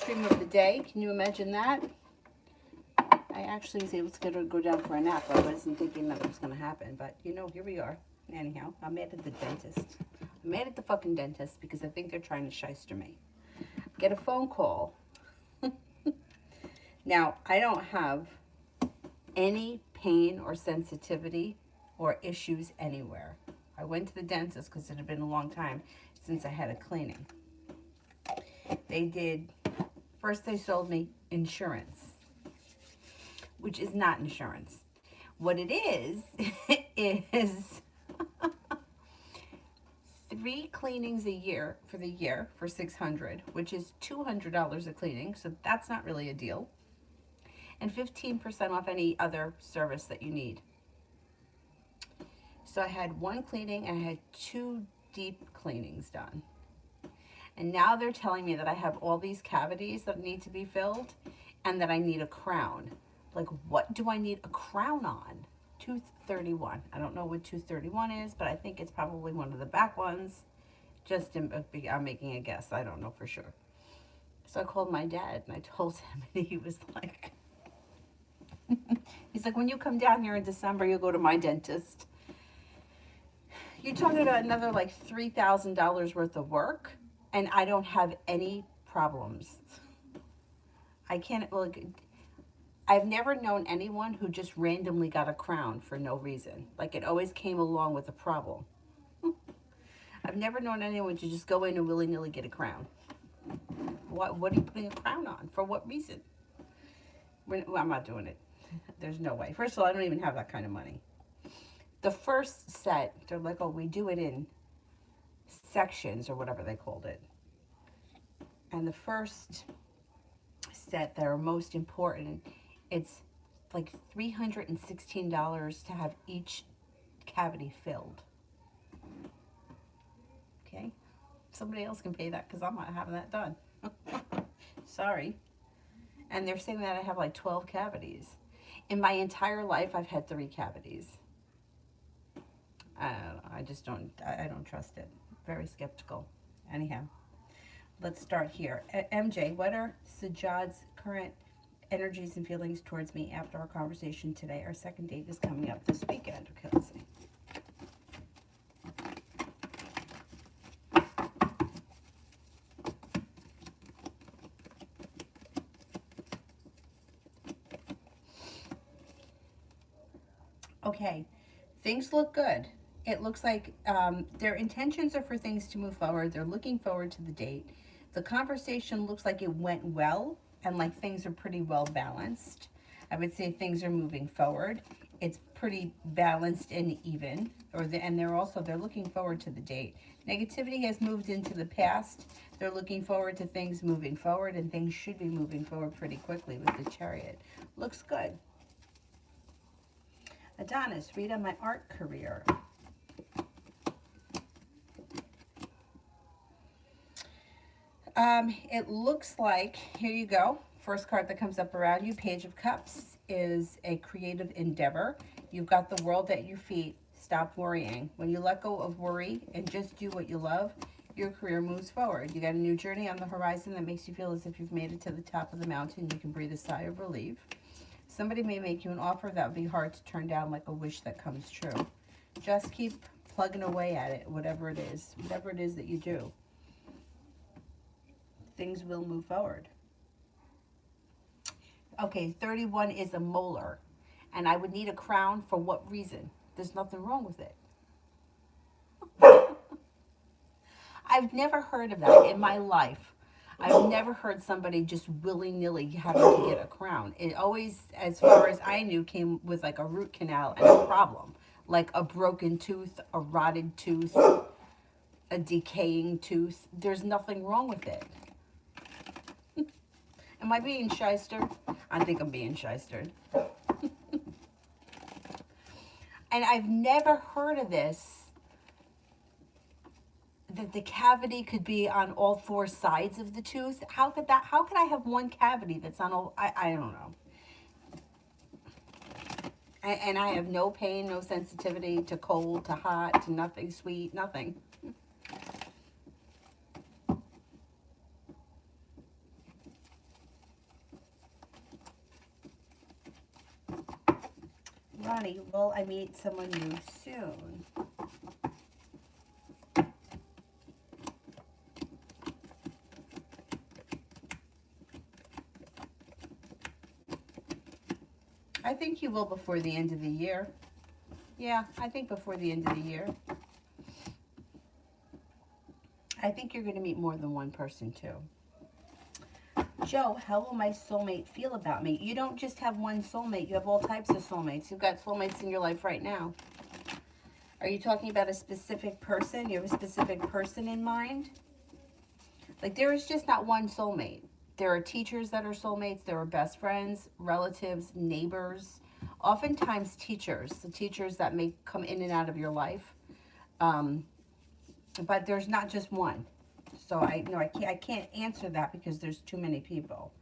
stream of the day. Can you imagine that? I actually was able to go down for a nap. I wasn't thinking that was going to happen, but you know, here we are. Anyhow, I'm mad at the dentist. I'm mad at the fucking dentist because I think they're trying to shyster me. Get a phone call. Now, I don't have any pain or sensitivity or issues anywhere. I went to the dentist because it had been a long time since I had a cleaning. First they sold me insurance, which is not insurance. What it is, is 3 cleanings a year for the year for $600, which is $200 a cleaning, so that's not really a deal. And 15% off any other service that you need. So I had 1 cleaning and I had 2 deep cleanings done. And now they're telling me that I have all these cavities that need to be filled and that I need a crown. Like, what do I need a crown on? Tooth 31. I don't know what tooth 31 is, but I think it's probably one of the back ones. I'm making a guess. I don't know for sure. So I called my dad and I told him, and he was like, he's like, when you come down here in December, you'll go to my dentist. You're talking about another like $3,000 worth of work, and I don't have any problems. I've never known anyone who just randomly got a crown for no reason. Like, it always came along with a problem. I've never known anyone to just go in and willy-nilly get a crown. What are you putting a crown on? For what reason? I'm not doing it. There's no way. First of all, I don't even have that kind of money. The first set, they're like, oh, we do it in sections or whatever they called it. And the first set that are most important, it's like $316 to have each cavity filled. Okay? Somebody else can pay that because I'm not having that done. Sorry. And they're saying that I have like 12 cavities. In my entire life, I've had 3 cavities. I don't know. I don't trust it. Very skeptical. Anyhow, let's start here. MJ, what are Sajad's current energies and feelings towards me after our conversation today? Our second date is coming up this weekend. Okay, let's see. Okay, things look good. It looks like their intentions are for things to move forward. They're looking forward to the date. The conversation looks like it went well and like things are pretty well balanced. I would say things are moving forward. It's pretty balanced and even. They're looking forward to the date. Negativity has moved into the past. They're looking forward to things moving forward, and things should be moving forward pretty quickly with the Chariot. Looks good. Adonis, read on my art career. It looks like, here you go. First card that comes up around you, Page of Cups, is a creative endeavor. You've got the world at your feet. Stop worrying. When you let go of worry and just do what you love, your career moves forward. You got a new journey on the horizon that makes you feel as if you've made it to the top of the mountain. You can breathe a sigh of relief. Somebody may make you an offer that would be hard to turn down, like a wish that comes true. Just keep plugging away at it, whatever it is that you do. Things will move forward. Okay, 31 is a molar, and I would need a crown for what reason? There's nothing wrong with it. I've never heard of that in my life. I've never heard somebody just willy-nilly having to get a crown. It always, as far as I knew, came with like a root canal and a problem. Like a broken tooth, a rotted tooth, a decaying tooth. There's nothing wrong with it. Am I being shystered? I think I'm being shystered. And I've never heard of this, that the cavity could be on all 4 sides of the tooth. How could I have one cavity that's on all, I don't know. And I have no pain, no sensitivity to cold, to hot, to nothing sweet, nothing. Ronnie, will I meet someone new soon? I think you will before the end of the year. Yeah, I think before the end of the year. I think you're going to meet more than one person too. Joe, how will my soulmate feel about me? You don't just have one soulmate. You have all types of soulmates. You've got soulmates in your life right now. Are you talking about a specific person? You have a specific person in mind? Like, there is just not one soulmate. There are teachers that are soulmates. There are best friends, relatives, neighbors. Oftentimes teachers, the teachers that may come in and out of your life. But there's not just one. So I can't answer that because there's too many people.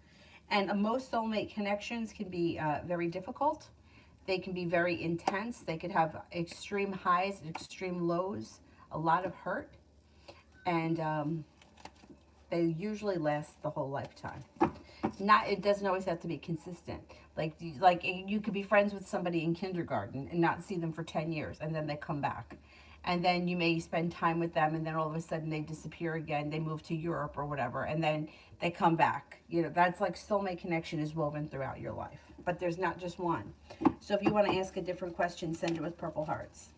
And most soulmate connections can be very difficult. They can be very intense. They could have extreme highs and extreme lows, a lot of hurt. And they usually last the whole lifetime. It doesn't always have to be consistent. Like you could be friends with somebody in kindergarten and not see them for 10 years, and then they come back. And then you may spend time with them, and then all of a sudden they disappear again. They move to Europe or whatever, and then they come back. You know, that's like soulmate connection is woven throughout your life. But there's not just one. So if you want to ask a different question, send it with purple hearts.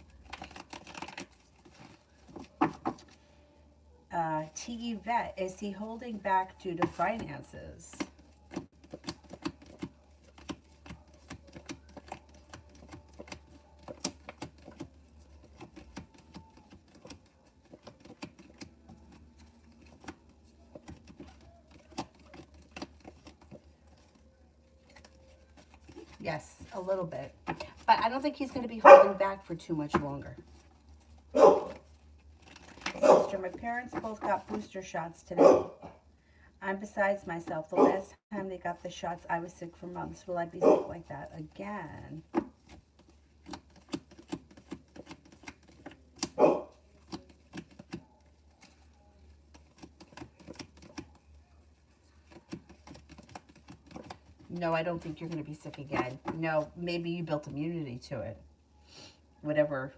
T. Vet, is he holding back due to finances? Yes, a little bit. But I don't think he's going to be holding back for too much longer. Sister, my parents both got booster shots today. I'm besides myself. The last time they got the shots, I was sick for months. Will I be sick like that again? No, I don't think you're going to be sick again. No, maybe you built immunity to it. Whatever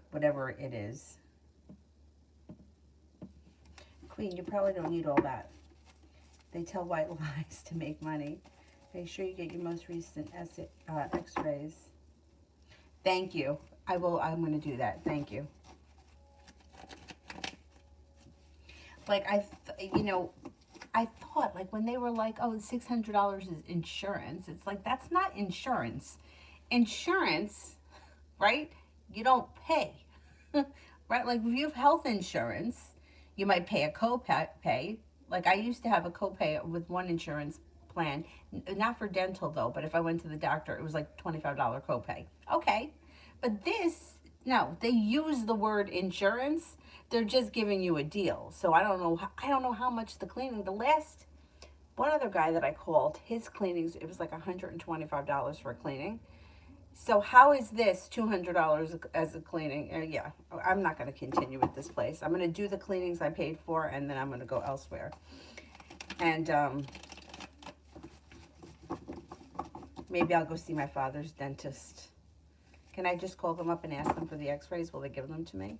it is. Queen, you probably don't need all that. They tell white lies to make money. Make sure you get your most recent x-rays. Thank you. I'm going to do that. Thank you. Like, I thought, like, when they were like, oh, $600 is insurance. It's like, that's not insurance. Insurance, right? You don't pay, right? Like, if you have health insurance, you might pay a copay. Like, I used to have a copay with one insurance plan, not for dental though, but if I went to the doctor, it was like $25 copay. Okay, but this, no, they use the word insurance. They're just giving you a deal. So I don't know how much the cleaning. The last one other guy that I called, his cleanings, it was like $125 for a cleaning. So how is this $200 as a cleaning? Yeah, I'm not going to continue with this place. I'm going to do the cleanings I paid for, and then I'm going to go elsewhere. And maybe I'll go see my father's dentist. Can I just call them up and ask them for the x-rays? Will they give them to me?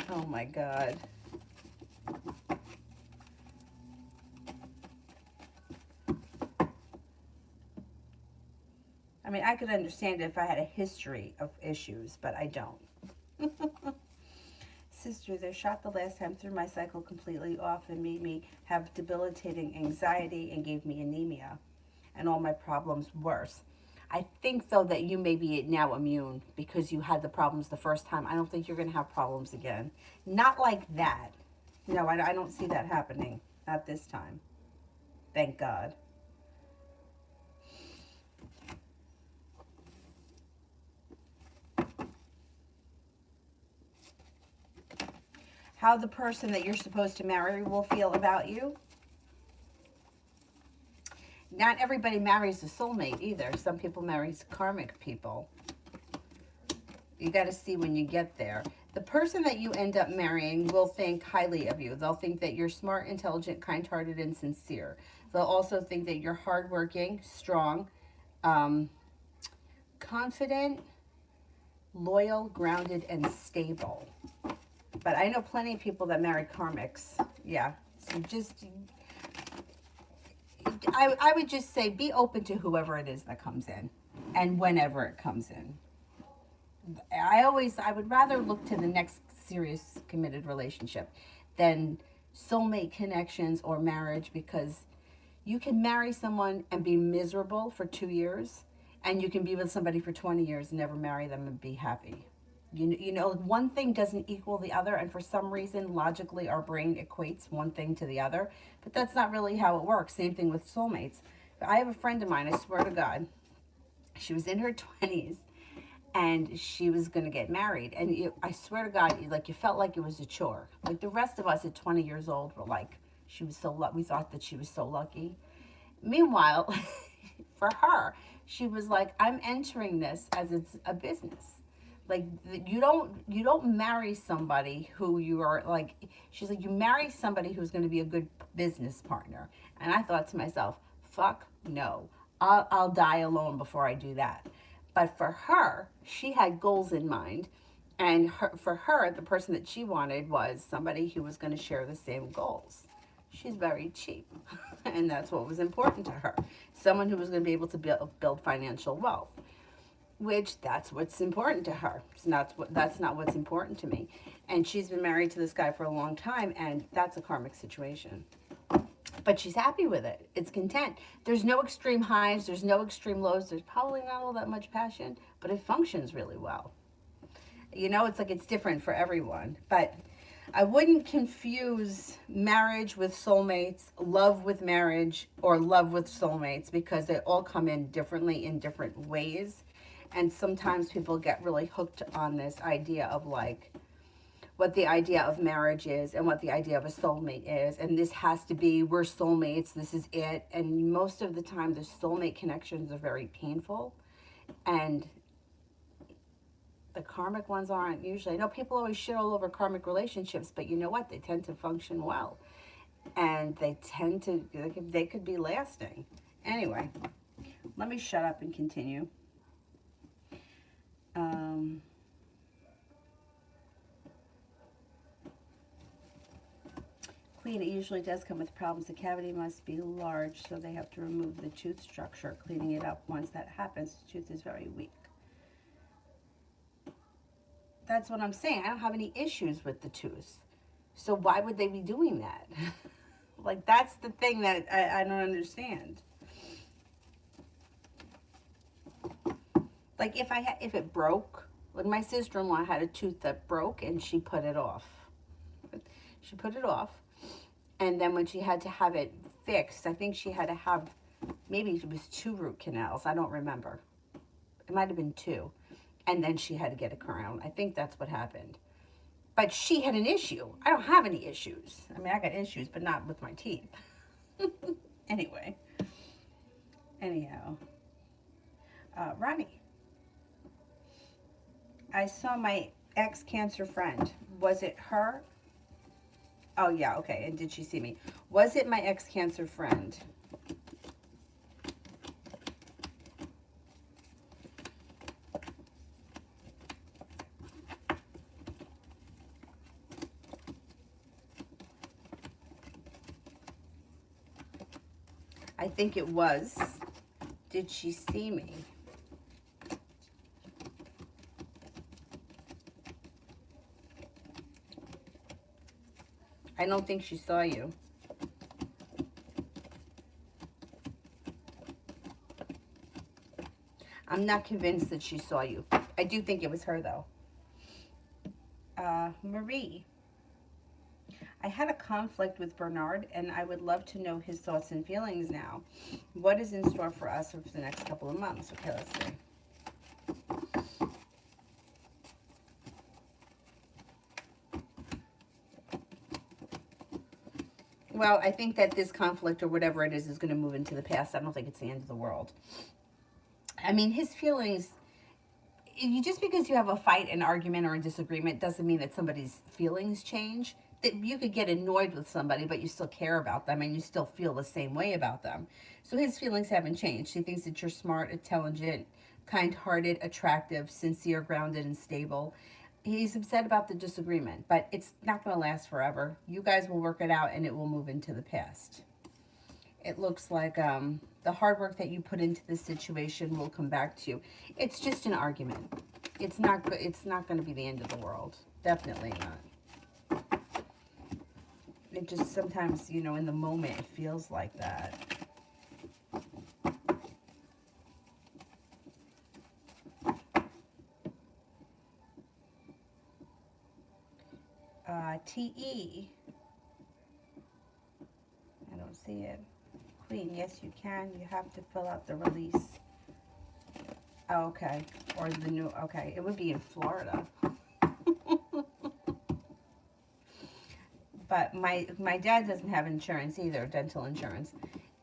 Oh my God. I mean, I could understand it if I had a history of issues, but I don't. Sister, their shot the last time threw my cycle completely off and made me have debilitating anxiety and gave me anemia and all my problems worse. I think, though, that you may be now immune because you had the problems the first time. I don't think you're going to have problems again. Not like that. No, I don't see that happening. Not this time. Thank God. How the person that you're supposed to marry will feel about you. Not everybody marries a soulmate either. Some people marry karmic people. You got to see when you get there. The person that you end up marrying will think highly of you. They'll think that you're smart, intelligent, kind-hearted, and sincere. They'll also think that you're hardworking, strong, um, confident, loyal, grounded, and stable. But I know plenty of people that marry karmics. Yeah. So just, I would just say be open to whoever it is that comes in and whenever it comes in. I would rather look to the next serious committed relationship than soulmate connections or marriage, because you can marry someone and be miserable for 2 years, and you can be with somebody for 20 years and never marry them and be happy. You know, one thing doesn't equal the other, and for some reason, logically, our brain equates one thing to the other, but that's not really how it works. Same thing with soulmates. I have a friend of mine, I swear to God, she was in her 20s and she was going to get married. And I swear to God, like, you felt like it was a chore. Like the rest of us at 20 years old were like, she was so we thought that she was so lucky. Meanwhile, for her, she was like, I'm entering this as it's a business. Like, you don't marry somebody who you are like. She's like, you marry somebody who's going to be a good business partner. And I thought to myself, fuck no, I'll die alone before I do that. But for her, she had goals in mind, and for her, the person that she wanted was somebody who was going to share the same goals. She's very cheap, and that's what was important to her. Someone who was going to be able to build financial wealth, which that's what's important to her. That's not what's important to me. And she's been married to this guy for a long time, and that's a karmic situation. But she's happy with it. It's content. There's no extreme highs. There's no extreme lows. There's probably not all that much passion, but it functions really well. You know, it's like it's different for everyone. But I wouldn't confuse marriage with soulmates, love with marriage, or love with soulmates, because they all come in differently in different ways. And sometimes people get really hooked on this idea of like what the idea of marriage is and what the idea of a soulmate is. And this has to be, we're soulmates, this is it. And most of the time, the soulmate connections are very painful. And the karmic ones aren't usually. I know people always shit all over karmic relationships, but you know what? They tend to function well. And they tend to, they could be lasting. Anyway, let me shut up and continue. Queen, it usually does come with problems. The cavity must be large, so they have to remove the tooth structure, cleaning it up. Once that happens, the tooth is very weak. That's what I'm saying. I don't have any issues with the tooth. So why would they be doing that? Like, that's the thing that I don't understand. Like, if it broke, like my sister-in-law had a tooth that broke and she put it off. She put it off. And then when she had to have it fixed, I think she had to have, maybe it was 2 root canals. I don't remember. It might have been 2. And then she had to get a crown. I think that's what happened. But she had an issue. I don't have any issues. I mean, I got issues, but not with my teeth. Anyway. Anyhow. Ronnie. I saw my ex-cancer friend. Was it her? Oh, yeah, okay. And did she see me? Was it my ex-cancer friend? I think it was. Did she see me? I don't think she saw you. I'm not convinced that she saw you. I do think it was her, though. Marie. I had a conflict with Bernard, and I would love to know his thoughts and feelings now. What is in store for us for the next couple of months? Okay, let's see. Well, I think that this conflict or whatever it is going to move into the past. I don't think it's the end of the world. I mean, his feelings, just because you have a fight, an argument, or a disagreement doesn't mean that somebody's feelings change. That you could get annoyed with somebody, but you still care about them and you still feel the same way about them. So his feelings haven't changed. He thinks that you're smart, intelligent, kind-hearted, attractive, sincere, grounded, and stable. He's upset about the disagreement, but it's not going to last forever. You guys will work it out and it will move into the past. It looks like the hard work that you put into this situation will come back to you. It's just an argument. It's not good. It's not going to be the end of the world. Definitely not. It just sometimes, you know, in the moment, it feels like that. TE. I don't see it. Queen, yes, you can. You have to fill out the release. Oh, okay. Or the new, okay. It would be in Florida. But my dad doesn't have insurance either, dental insurance.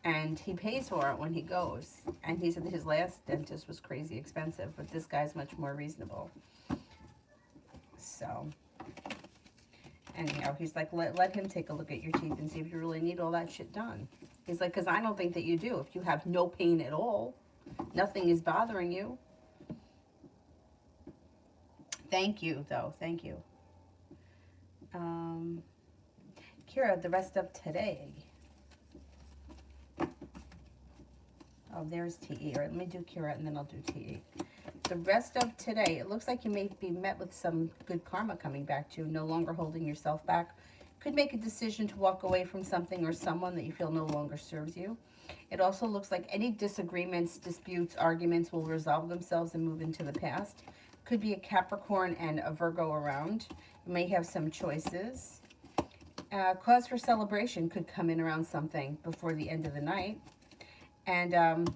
And he pays for it when he goes. And he said that his last dentist was crazy expensive, but this guy's much more reasonable. So, anyhow, he's like, let him take a look at your teeth and see if you really need all that shit done. He's like, because I don't think that you do. If you have no pain at all, nothing is bothering you. Thank you, though. Thank you. Kira, the rest of today. Oh, there's TE. All right, let me do Kira and then I'll do TE. The rest of today, it looks like you may be met with some good karma coming back to you, no longer holding yourself back. Could make a decision to walk away from something or someone that you feel no longer serves you. It also looks like any disagreements, disputes, arguments will resolve themselves and move into the past. Could be a Capricorn and a Virgo around. You may have some choices. Cause for celebration could come in around something before the end of the night. And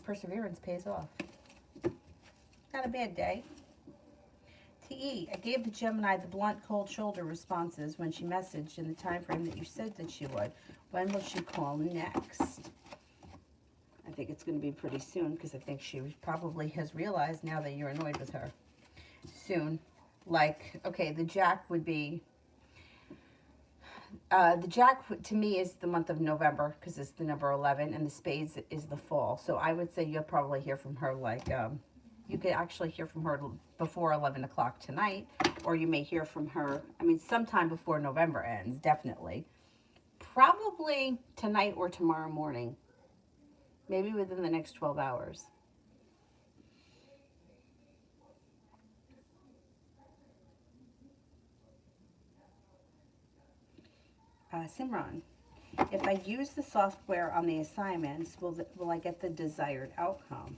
perseverance pays off. Not a bad day. TE, I gave the Gemini the blunt, cold shoulder responses when she messaged in the time frame that you said that she would. When will she call next? I think it's going to be pretty soon because I think she probably has realized now that you're annoyed with her. Soon. Like, okay, the Jack would be... the Jack, to me, is the month of November because it's the number 11, and the Spades is the fall. So I would say you'll probably hear from her, like, you could actually hear from her before 11 o'clock tonight, or you may hear from her, I mean, sometime before November ends, definitely. Probably tonight or tomorrow morning, maybe within the next 12 hours. Simran, if I use the software on the assignments, will I get the desired outcome?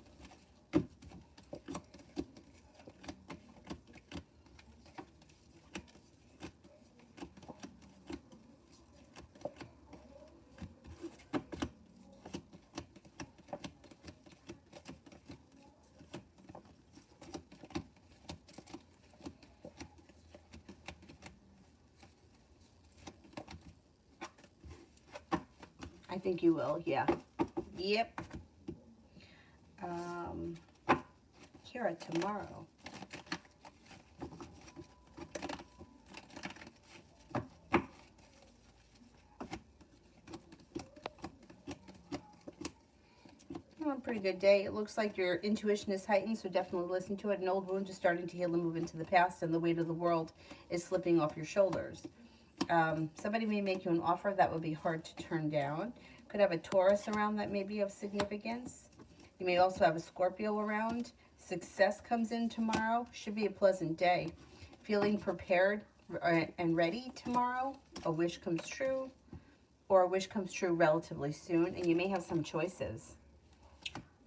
I think you will, yeah. Yep. Kira, tomorrow. Oh, a pretty good day. It looks like your intuition is heightened, so definitely listen to it. An old wound is starting to heal and move into the past, and the weight of the world is slipping off your shoulders. Somebody may make you an offer that would be hard to turn down. Could have a Taurus around that may be of significance. You may also have a Scorpio around. Success comes in tomorrow. Should be a pleasant day. Feeling prepared and ready tomorrow. A wish comes true, or a wish comes true relatively soon, and you may have some choices.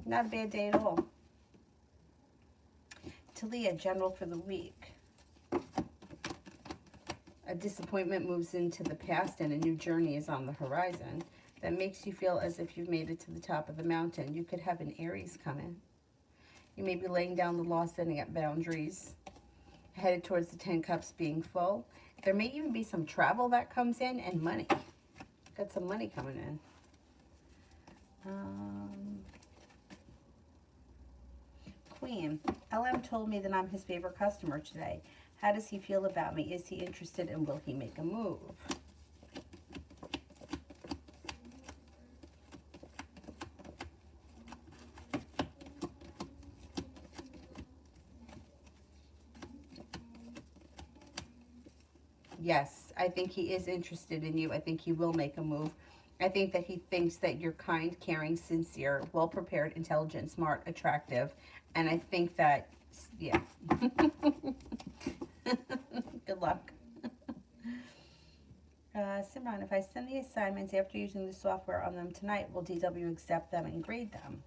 Not a bad day at all. Talia, general for the week. A disappointment moves into the past and a new journey is on the horizon. That makes you feel as if you've made it to the top of the mountain. You could have an Aries come in. You may be laying down the law, setting up boundaries, headed towards the 10 cups being full. There may even be some travel that comes in and money. Got some money coming in. Queen. LM told me that I'm his favorite customer today. How does he feel about me? Is he interested and will he make a move? Yes, I think he is interested in you. I think he will make a move. I think that he thinks that you're kind, caring, sincere, well prepared, intelligent, smart, attractive. And I think that, yeah. Good luck. Simran, if I send the assignments after using the software on them tonight, will DW accept them and grade them?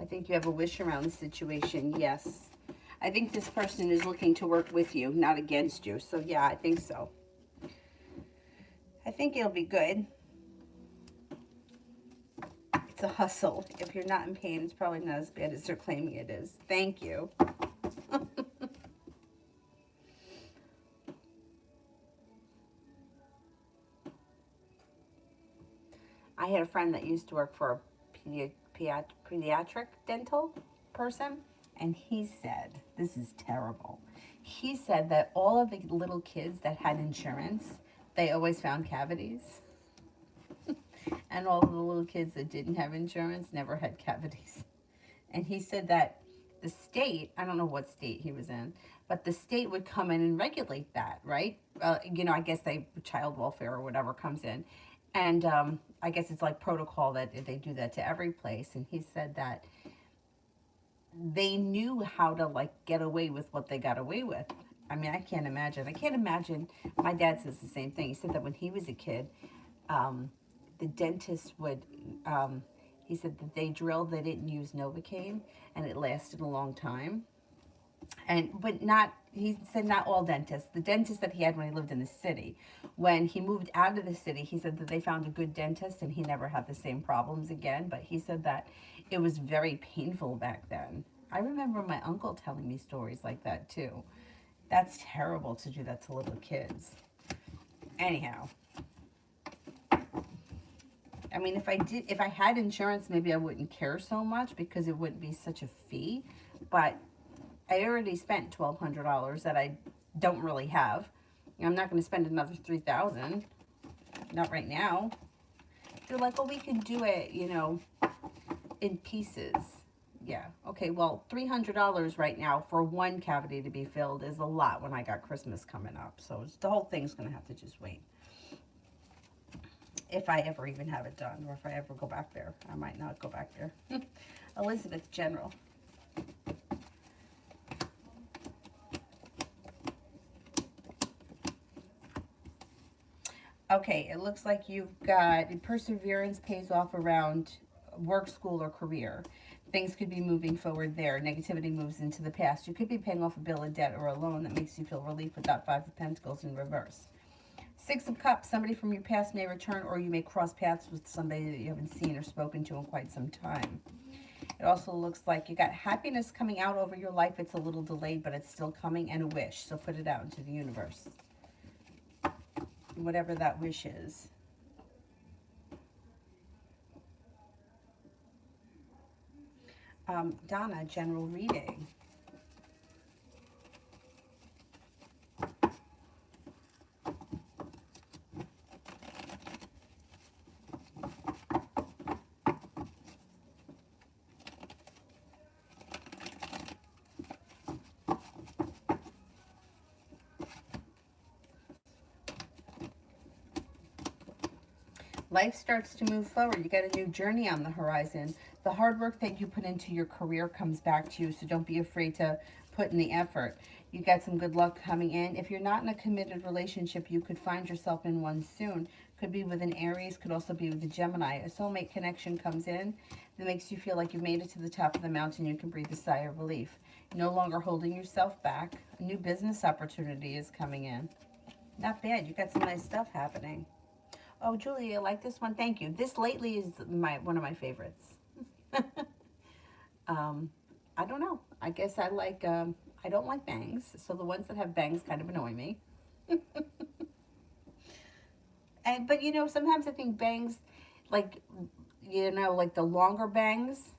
I think you have a wish around the situation, yes. I think this person is looking to work with you, not against you. So yeah, I think so. I think it'll be good. It's a hustle. If you're not in pain, it's probably not as bad as they're claiming it is. Thank you. I had a friend that used to work for a pediatric dental person, and he said, this is terrible. He said that all of the little kids that had insurance, they always found cavities. And all of the little kids that didn't have insurance never had cavities. And he said that the state, I don't know what state he was in, but the state would come in and regulate that, right? You know, I guess child welfare or whatever comes in. And I guess it's like protocol that they do that to every place. And he said that they knew how to like get away with what they got away with. I mean, I can't imagine. I can't imagine. My dad says the same thing. He said that when he was a kid, the dentist would, he said that they drilled, they didn't use Novocaine, and it lasted a long time. But not, he said not all dentists. The dentist that he had when he lived in the city, when he moved out of the city, he said that they found a good dentist and he never had the same problems again. But he said that it was very painful back then. I remember my uncle telling me stories like that too. That's terrible to do that to little kids. Anyhow, I mean, if I had insurance, maybe I wouldn't care so much because it wouldn't be such a fee. But I already spent $1,200 that I don't really have. I'm not going to spend another $3,000. Not right now. They're like, well, we can do it, you know, in pieces. Yeah. Okay. Well, $300 right now for one cavity to be filled is a lot when I got Christmas coming up. So the whole thing's going to have to just wait. If I ever even have it done, or if I ever go back there. I might not go back there. Elizabeth General. Okay, it looks like you've got perseverance pays off around work, school, or career. Things could be moving forward there. Negativity moves into the past. You could be paying off a bill of debt or a loan that makes you feel relief with that Five of Pentacles in reverse. Six of Cups, somebody from your past may return, or you may cross paths with somebody that you haven't seen or spoken to in quite some time. It also looks like you got happiness coming out over your life. It's a little delayed, but it's still coming, and a wish. So put it out into the universe. Whatever that wish is. Donna, general reading. Life starts to move forward. You got a new journey on the horizon. The hard work that you put into your career comes back to you, so don't be afraid to put in the effort. You got some good luck coming in. If you're not in a committed relationship, you could find yourself in one soon. Could be with an Aries, could also be with a Gemini. A soulmate connection comes in that makes you feel like you've made it to the top of the mountain. You can breathe a sigh of relief. No longer holding yourself back. A new business opportunity is coming in. Not bad. You got some nice stuff happening. Oh, Julie, I like this one. Thank you. This lately is one of my favorites. um, I don't know. I guess I don't like bangs, so the ones that have bangs kind of annoy me. But sometimes I think bangs, like like the longer bangs,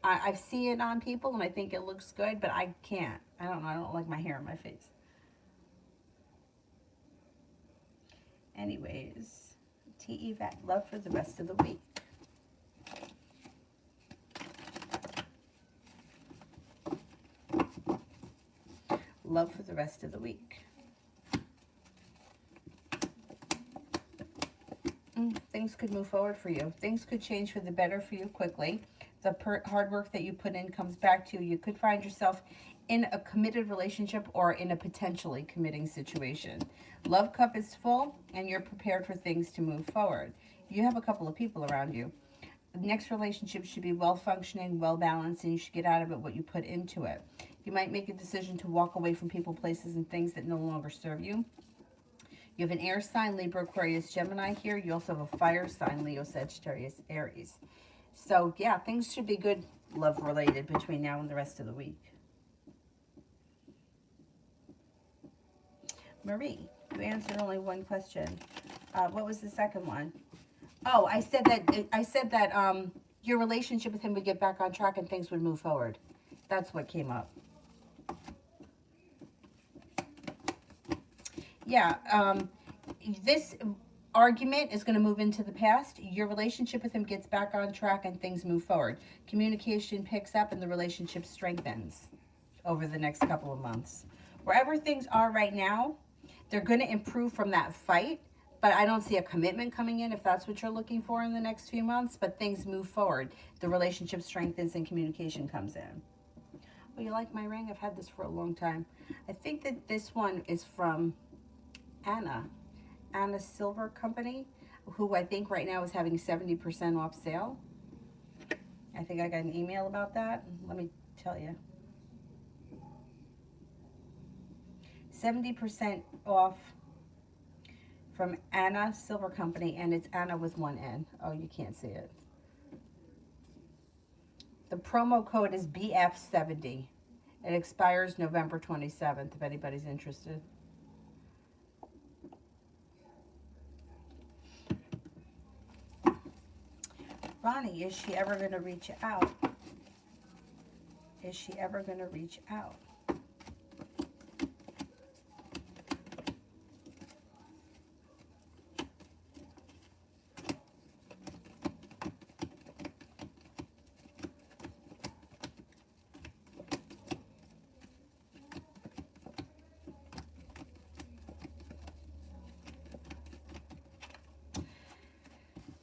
I see it on people and I think it looks good, but I can't. I don't know. I don't like my hair on my face. Anyways, TE Vet, love for the rest of the week. Love for the rest of the week. Things could move forward for you. Things could change for the better for you quickly. The hard work that you put in comes back to you. You could find yourself in a committed relationship or in a potentially committing situation. Love cup is full and you're prepared for things to move forward. You have a couple of people around you. The next relationship should be well functioning, well balanced, and you should get out of it what you put into it. You might make a decision to walk away from people, places, and things that no longer serve you. You have an air sign, Libra, Aquarius, Gemini here. You also have a fire sign, Leo, Sagittarius, Aries. So, yeah, things should be good love-related between now and the rest of the week. Marie, you answered only one question. What was the second one? Oh, I said that your relationship with him would get back on track and things would move forward. That's what came up. Yeah, this argument is going to move into the past. Your relationship with him gets back on track and things move forward. Communication picks up and the relationship strengthens over the next couple of months. Wherever things are right now, they're going to improve from that fight, but I don't see a commitment coming in if that's what you're looking for in the next few months, but things move forward. The relationship strengthens and communication comes in. Oh, you like my ring? I've had this for a long time. I think that this one is from Anna Silver Company, who I think right now is having 70% off sale. I think I got an email about that. Let me tell you. 70% off from Anna Silver Company, and it's Anna with one N. Oh, you can't see it. The promo code is BF70. It expires November 27th, if anybody's interested. Ronnie, is she ever going to reach out? Is she ever going to reach out?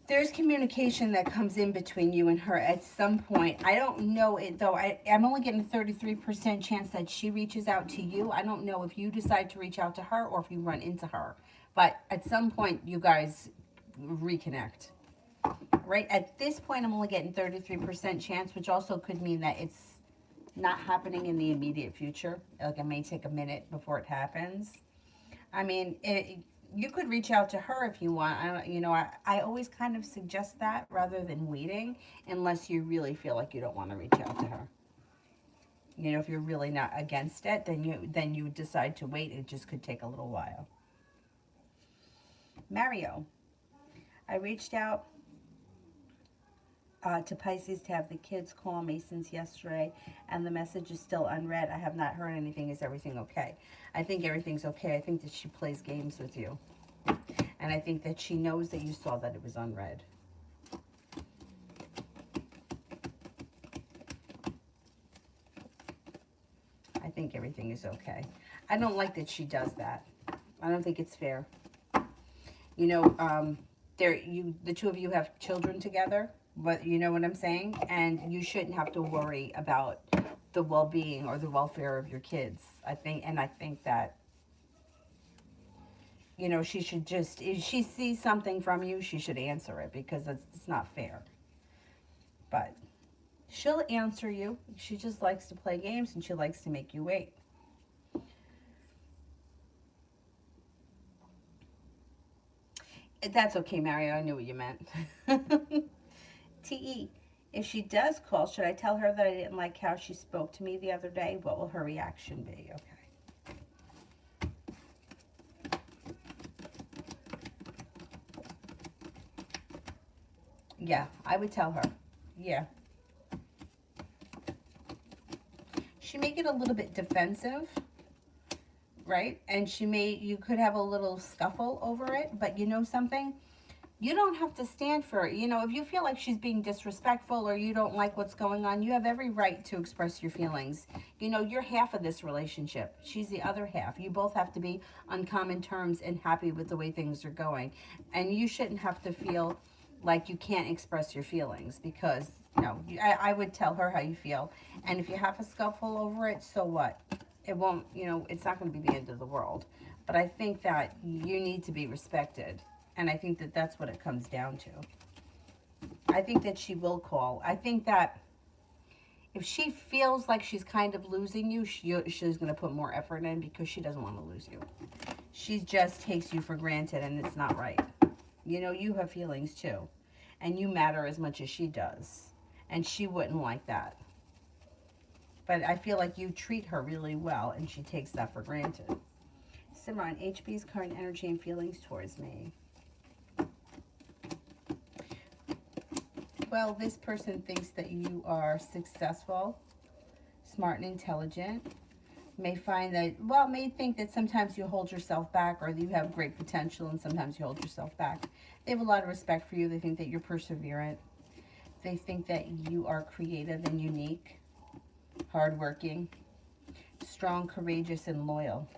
There's communication that comes in between you and her at some point. I don't know it, though. I'm only getting a 33% chance that she reaches out to you. I don't know if you decide to reach out to her or if you run into her. But at some point, you guys reconnect. Right? At this point, I'm only getting 33% chance, which also could mean that it's not happening in the immediate future. Like, it may take a minute before it happens. I mean, you could reach out to her if you want. I always kind of suggest that rather than waiting, unless you really feel like you don't want to reach out to her. If you're really not against it, then you decide to wait. It just could take a little while. Mario, I reached out to Pisces to have the kids call me since yesterday, and the message is still unread. I have not heard anything. Is everything okay? I think everything's okay. I think that she plays games with you. And I think that she knows that you saw that it was unread. I think everything is okay. I don't like that she does that. I don't think it's fair. The two of you have children together, but you know what I'm saying? And you shouldn't have to worry about the well-being or the welfare of your kids. I think that, she should just, if she sees something from you, she should answer it, because it's not fair. But she'll answer you. She just likes to play games and she likes to make you wait. That's okay, Mario. I knew what you meant. TE. If she does call, should I tell her that I didn't like how she spoke to me the other day? What will her reaction be? Okay. Yeah, I would tell her. Yeah. She may get a little bit defensive, right? And you could have a little scuffle over it, but you know something? You don't have to stand for it. You know, if you feel like she's being disrespectful or you don't like what's going on, you have every right to express your feelings. You know, you're half of this relationship. She's the other half. You both have to be on common terms and happy with the way things are going. And you shouldn't have to feel like you can't express your feelings because, no, I would tell her how you feel. And if you have a scuffle over it, so what? It won't, it's not going to be the end of the world. But I think that you need to be respected. And I think that that's what it comes down to. I think that she will call. I think that if she feels like she's kind of losing you, she's going to put more effort in because she doesn't want to lose you. She just takes you for granted and it's not right. You know, you have feelings too. And you matter as much as she does. And she wouldn't like that. But I feel like you treat her really well and she takes that for granted. Simran, HB's current energy and feelings towards me. Well, this person thinks that you are successful, smart, and intelligent. May think that sometimes you hold yourself back or you have great potential and sometimes you hold yourself back. They have a lot of respect for you. They think that you're perseverant. They think that you are creative and unique, hardworking, strong, courageous, and loyal.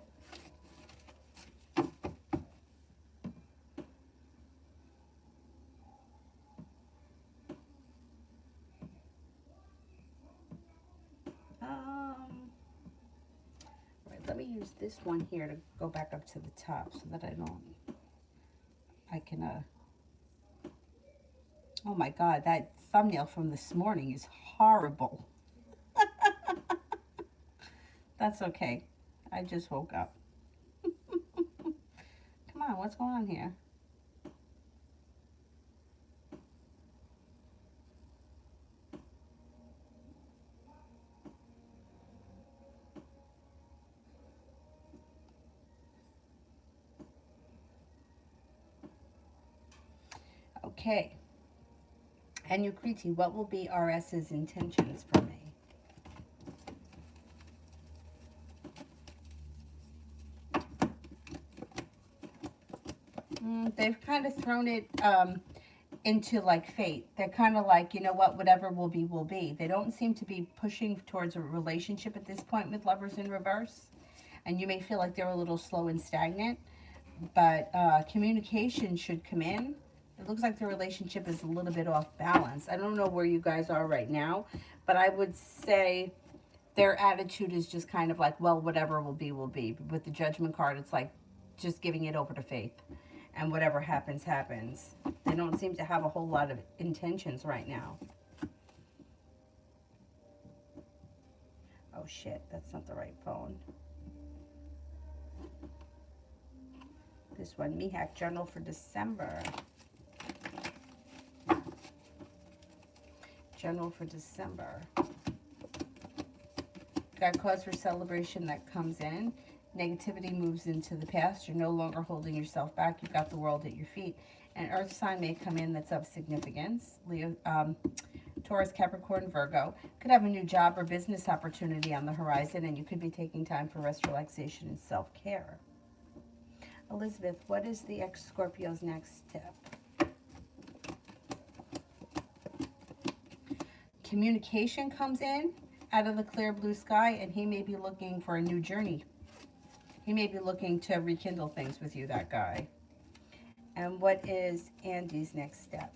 Right, let me use this one here to go back up to the top so that I can, oh my God, that thumbnail from this morning is horrible. That's okay. I just woke up. Come on, what's going on here? Okay. And Yukriti, what will be RS's intentions for me? They've kind of thrown it into like fate. They're kind of like, you know what, whatever will be, will be. They don't seem to be pushing towards a relationship at this point with lovers in reverse. And you may feel like they're a little slow and stagnant, but communication should come in. It looks like the relationship is a little bit off balance. I don't know where you guys are right now, but I would say their attitude is just kind of like, well, whatever will be, will be. With the judgment card, it's like just giving it over to faith. And whatever happens, happens. They don't seem to have a whole lot of intentions right now. Oh shit, that's not the right phone. This one, Mihak Journal for December. Journal for December. Got cause for celebration that comes in. Negativity moves into the past. You're no longer holding yourself back. You've got the world at your feet. An earth sign may come in that's of significance. Leo, Taurus, Capricorn, Virgo. Could have a new job or business opportunity on the horizon, and you could be taking time for rest, relaxation, and self-care. Elizabeth, what is the ex-Scorpio's next step? Communication comes in out of the clear blue sky, and he may be looking for a new journey. He may be looking to rekindle things with you, that guy. And what is Andy's next step?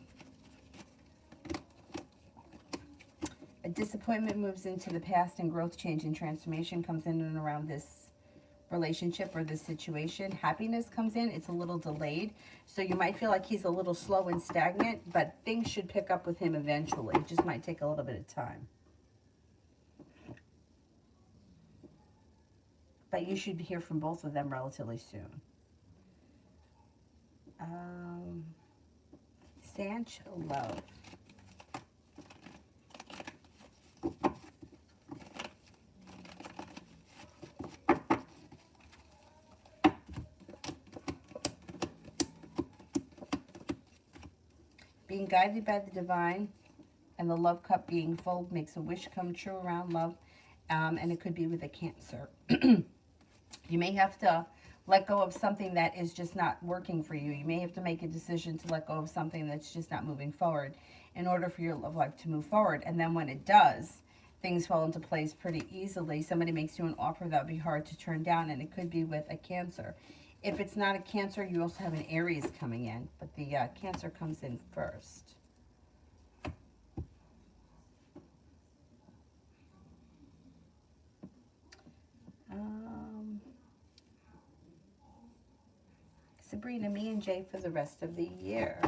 A disappointment moves into the past, and growth, change, and transformation comes in and around this relationship or this situation. Happiness comes in. It's a little delayed. So you might feel like he's a little slow and stagnant, but things should pick up with him eventually. It just might take a little bit of time. But you should hear from both of them relatively soon. Um, Sanch Love. Being guided by the divine and the love cup being full makes a wish come true around love. And it could be with a Cancer. You may have to let go of something that is just not working for you. You may have to make a decision to let go of something that's just not moving forward in order for your love life to move forward. And then when it does, things fall into place pretty easily. Somebody makes you an offer that would be hard to turn down, and it could be with a Cancer. If it's not a Cancer, you also have an Aries coming in, but the Cancer comes in first. Sabrina, me and Jay for the rest of the year.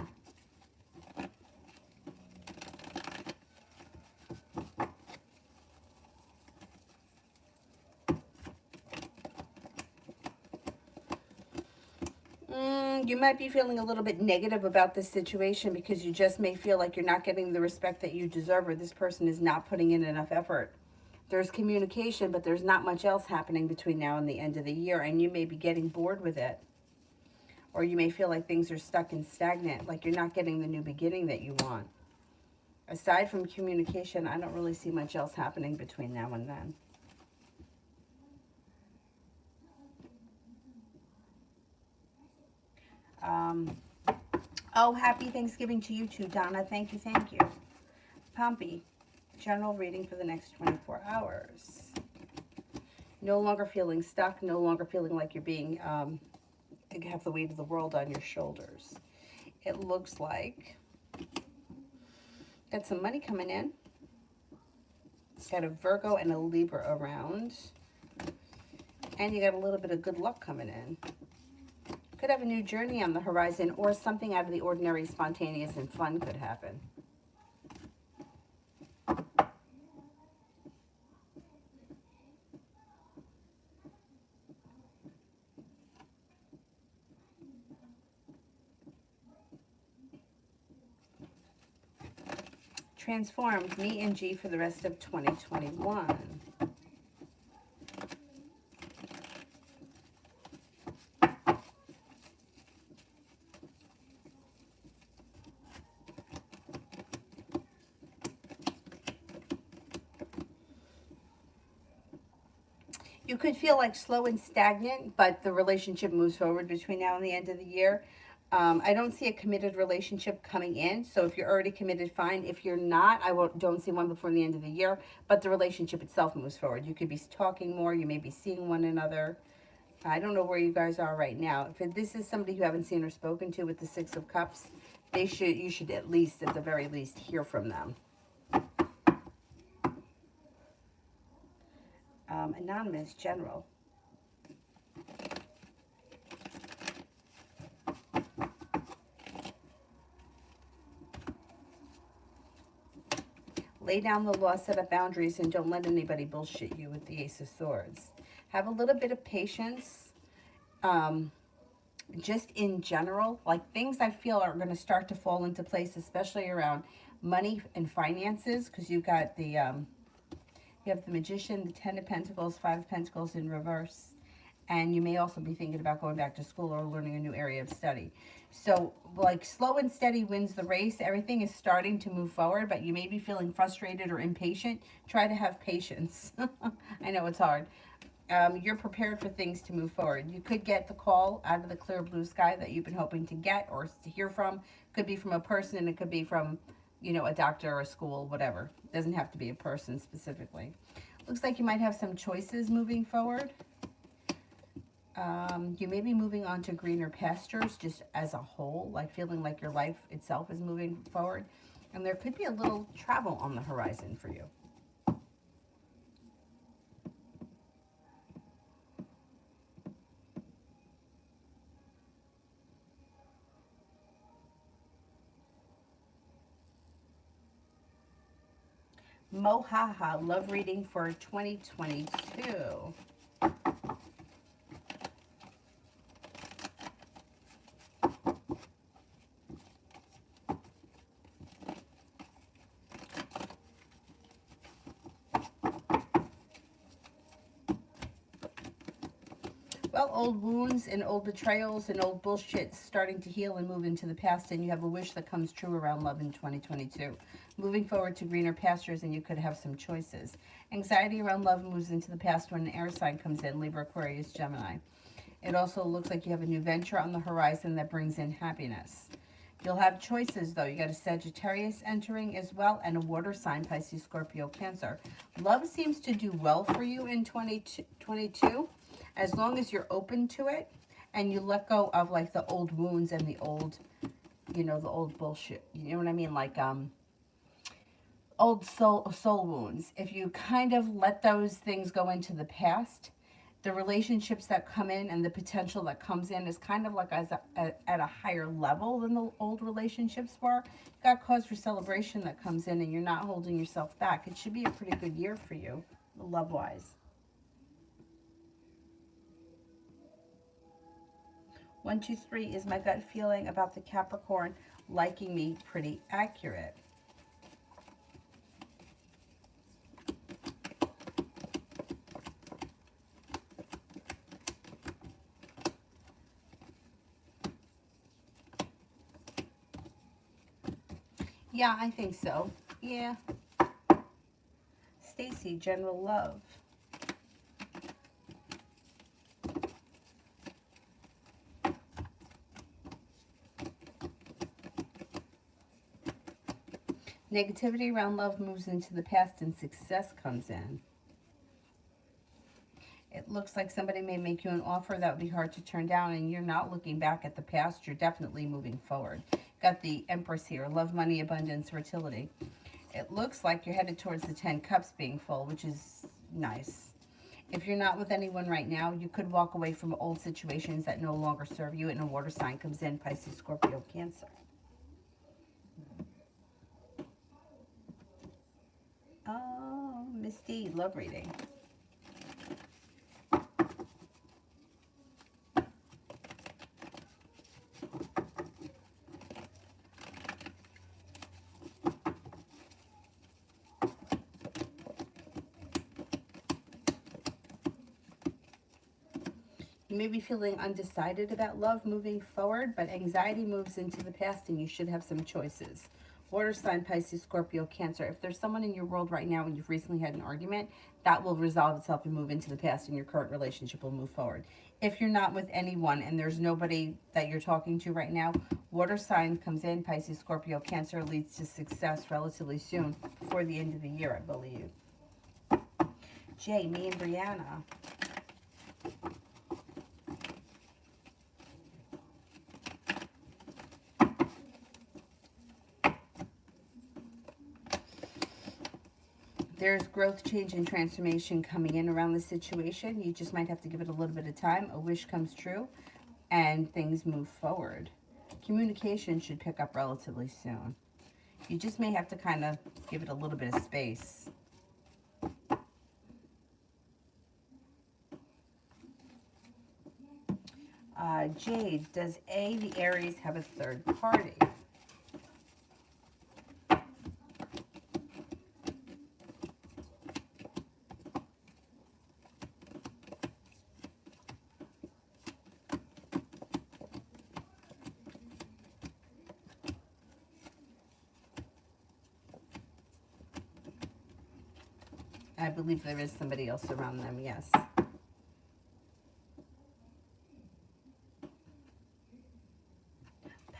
You might be feeling a little bit negative about this situation because you just may feel like you're not getting the respect that you deserve, or this person is not putting in enough effort. There's communication, but there's not much else happening between now and the end of the year, and you may be getting bored with it. Or you may feel like things are stuck and stagnant, like you're not getting the new beginning that you want. Aside from communication, I don't really see much else happening between now and then. Oh, happy Thanksgiving to you too, Donna. Thank you, thank you. Pompey, general reading for the next 24 hours. No longer feeling stuck, no longer feeling like you're being, you have the weight of the world on your shoulders. It looks like got some money coming in. Got a Virgo and a Libra around. And you got a little bit of good luck coming in. Could have a new journey on the horizon, or something out of the ordinary, spontaneous, and fun could happen. Transformed, me and G for the rest of 2021. You could feel like slow and stagnant, but the relationship moves forward between now and the end of the year. I don't see a committed relationship coming in. So if you're already committed, fine. If you're not, don't see one before the end of the year. But the relationship itself moves forward. You could be talking more. You may be seeing one another. I don't know where you guys are right now. If this is somebody you haven't seen or spoken to with the Six of Cups, you should at the very least, hear from them. Anonymous, general. Lay down the law, set up boundaries, and don't let anybody bullshit you with the Ace of Swords. Have a little bit of patience. Just in general, like things I feel are going to start to fall into place, especially around money and finances, because you've got the, you have the Magician, the Ten of Pentacles, Five of Pentacles in reverse. And you may also be thinking about going back to school or learning a new area of study. So, like, slow and steady wins the race. Everything is starting to move forward, but you may be feeling frustrated or impatient. Try to have patience. I know it's hard. You're prepared for things to move forward. You could get the call out of the clear blue sky that you've been hoping to get or to hear from. Could be from a person, and it could be from, you know, a doctor or a school, whatever. It doesn't have to be a person specifically. Looks like you might have some choices moving forward. You may be moving on to greener pastures just as a whole, like feeling like your life itself is moving forward. And there could be a little travel on the horizon for you. Mohaha, love reading for 2022. Well, old wounds and old betrayals and old bullshit starting to heal and move into the past, and you have a wish that comes true around love in 2022. Moving forward to greener pastures, and you could have some choices. Anxiety around love moves into the past when an air sign comes in, Libra, Aquarius, Gemini. It also looks like you have a new venture on the horizon that brings in happiness. You'll have choices, though. You got a Sagittarius entering as well, and a water sign, Pisces, Scorpio, Cancer. Love seems to do well for you in 2022, as long as you're open to it and you let go of like the old wounds and the old, the old bullshit. You know what I mean? Like old soul wounds. If you kind of let those things go into the past, the relationships that come in and the potential that comes in is kind of like at a higher level than the old relationships were. You've got cause for celebration that comes in, and you're not holding yourself back. It should be a pretty good year for you, love-wise. 1, 2, 3 is my gut feeling about the Capricorn liking me pretty accurate. Yeah, I think so. Yeah. Stacy, general love. Negativity around love moves into the past and success comes in. It looks like somebody may make you an offer that would be hard to turn down, and you're not looking back at the past. You're definitely moving forward. Got the Empress here. Love, money, abundance, fertility. It looks like you're headed towards the 10 cups being full, which is nice. If you're not with anyone right now, you could walk away from old situations that no longer serve you, and a water sign comes in, Pisces, Scorpio, Cancer. Oh, Miss D, love reading. You may be feeling undecided about love moving forward, but anxiety moves into the past, and you should have some choices. Water sign, Pisces, Scorpio, Cancer. If there's someone in your world right now and you've recently had an argument, that will resolve itself and move into the past, and your current relationship will move forward. If you're not with anyone and there's nobody that you're talking to right now, water sign comes in, Pisces, Scorpio, Cancer, leads to success relatively soon, before the end of the year, I believe. Jay, me and Brianna. There's growth, change, and transformation coming in around the situation. You just might have to give it a little bit of time. A wish comes true, and things move forward. Communication should pick up relatively soon. You just may have to kind of give it a little bit of space. Jade, does the Aries have a third party? I believe there is somebody else around them, yes.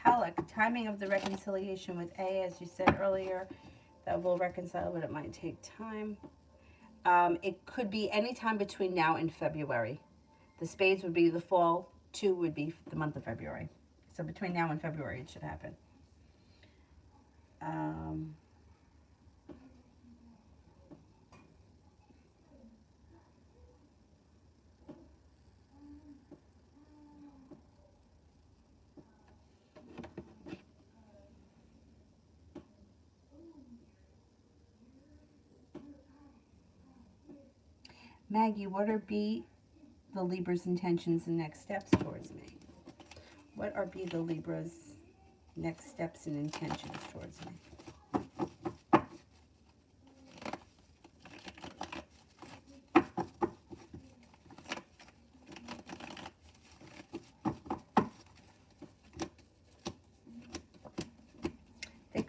Palak, timing of the reconciliation with A, as you said earlier, that will reconcile, but it might take time. It could be any time between now and February. The spades would be the fall, 2 would be the month of February. So between now and February, it should happen. Maggie, what are the Libra's intentions and next steps towards me? What are the Libra's next steps and intentions towards me?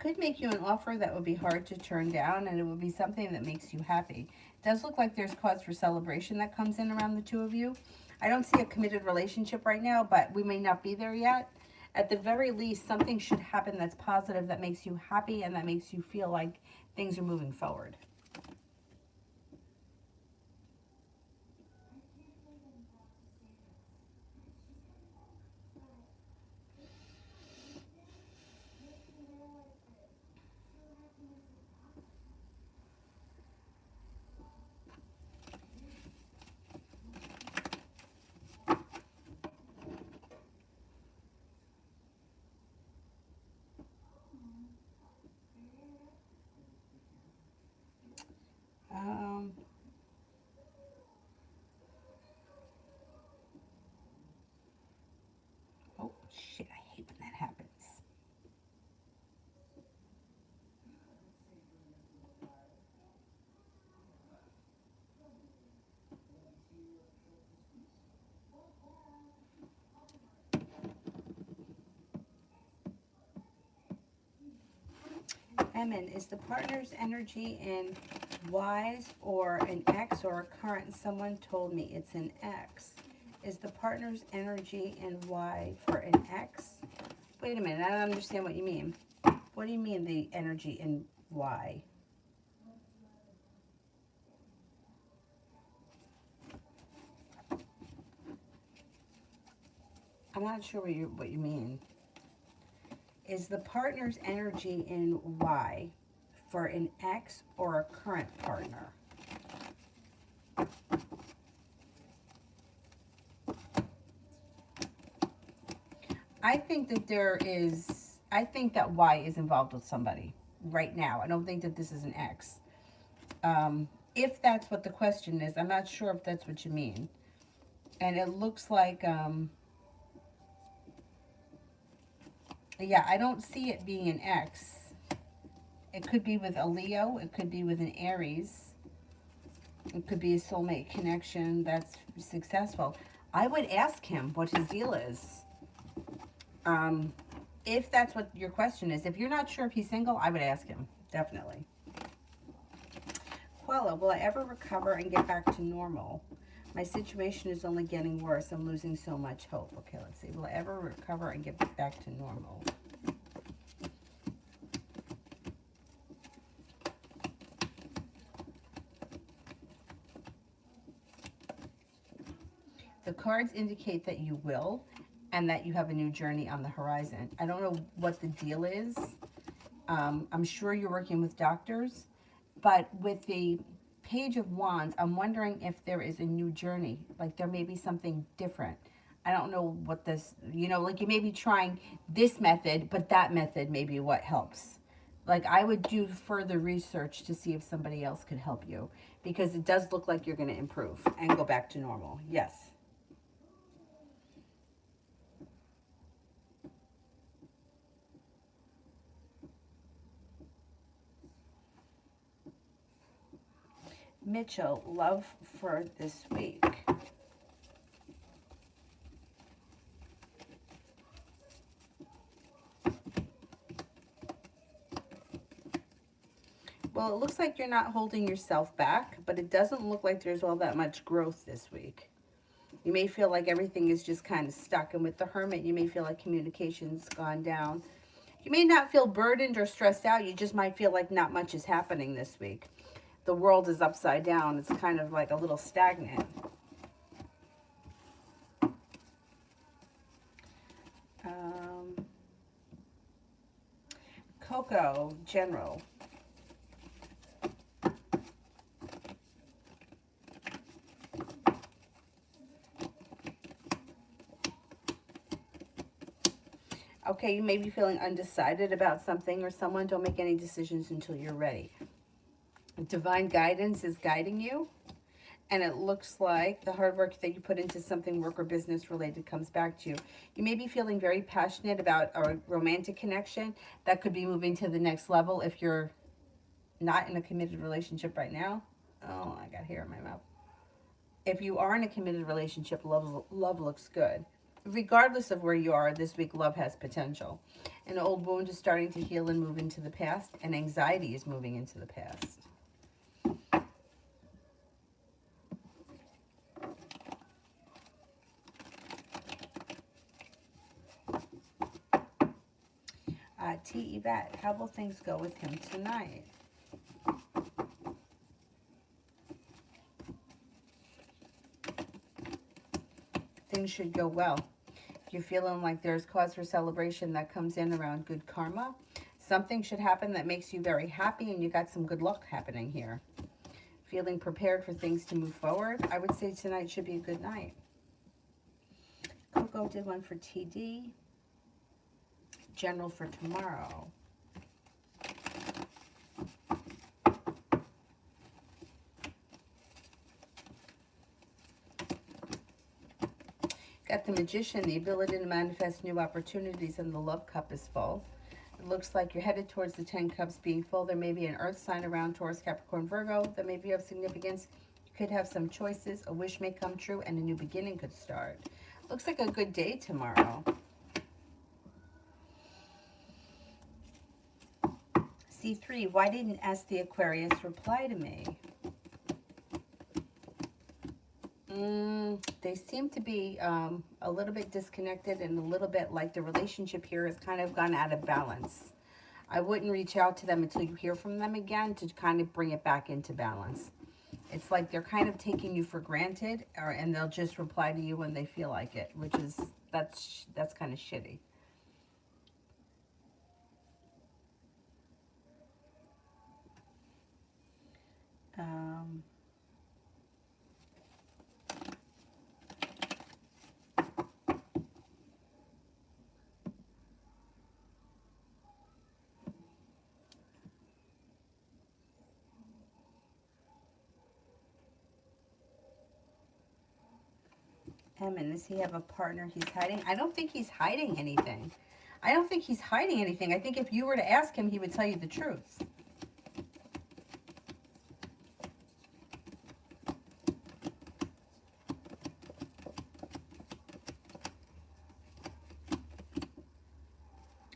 could make you an offer that would be hard to turn down, and it would be something that makes you happy. It does look like there's cause for celebration that comes in around the two of you. I don't see a committed relationship right now, but we may not be there yet. At the very least, something should happen that's positive, that makes you happy, and that makes you feel like things are moving forward. Um, oh, shit, I hate when that happens. Emin, is the partner's energy in Y's or an X or a current? Someone told me it's an X. Is the partner's energy in Y for an X? Wait a minute, I don't understand what you mean. What do you mean the energy in Y? I'm not sure what you mean. Is the partner's energy in Y for an ex or a current partner? I think that I think that Y is involved with somebody right now. I don't think that this is an ex. If that's what the question is, I'm not sure if that's what you mean. And it looks like, yeah, I don't see it being an ex. It could be with a Leo. It could be with an Aries. It could be a soulmate connection that's successful. I would ask him what his deal is. If that's what your question is. If you're not sure if he's single, I would ask him. Definitely. Quella, will I ever recover and get back to normal? My situation is only getting worse. I'm losing so much hope. Okay, let's see. Will I ever recover and get back to normal? The cards indicate that you will, and that you have a new journey on the horizon. I don't know what the deal is. I'm sure you're working with doctors, but with the Page of Wands, I'm wondering if there is a new journey. Like there may be something different. I don't know what this, like you may be trying this method, but that method may be what helps. Like I would do further research to see if somebody else could help you, because it does look like you're going to improve and go back to normal. Yes. Mitchell, love for this week. Well, it looks like you're not holding yourself back, but it doesn't look like there's all that much growth this week. You may feel like everything is just kind of stuck. And with the Hermit, you may feel like communication's gone down. You may not feel burdened or stressed out. You just might feel like not much is happening this week. The world is upside down. It's kind of like a little stagnant. Coco, General. Okay, you may be feeling undecided about something or someone. Don't make any decisions until you're ready. Divine guidance is guiding you. And it looks like the hard work that you put into something work or business related comes back to you. You may be feeling very passionate about a romantic connection that could be moving to the next level if you're not in a committed relationship right now. Oh, I got hair in my mouth. If you are in a committed relationship, love looks good. Regardless of where you are this week, love has potential. An old wound is starting to heal and move into the past, and anxiety is moving into the past. T. Yvette, how will things go with him tonight? Things should go well. If you're feeling like there's cause for celebration, that comes in around good karma. Something should happen that makes you very happy, and you got some good luck happening here. Feeling prepared for things to move forward, I would say tonight should be a good night. Coco did one for TD. General for tomorrow. Got the Magician, the ability to manifest new opportunities, and the love cup is full. It looks like you're headed towards the 10 cups being full. There may be an earth sign around Taurus, Capricorn, Virgo that may be of significance. You could have some choices. A wish may come true, and a new beginning could start. Looks like a good day tomorrow. C3, why didn't Ask the Aquarius reply to me? They seem to be a little bit disconnected, and a little bit like the relationship here has kind of gone out of balance. I wouldn't reach out to them until you hear from them again to kind of bring it back into balance. It's like they're kind of taking you for granted, and they'll just reply to you when they feel like it, which is, that's kind of shitty. And does he have a partner he's hiding? I don't think he's hiding anything. I don't think he's hiding anything. I think if you were to ask him, he would tell you the truth.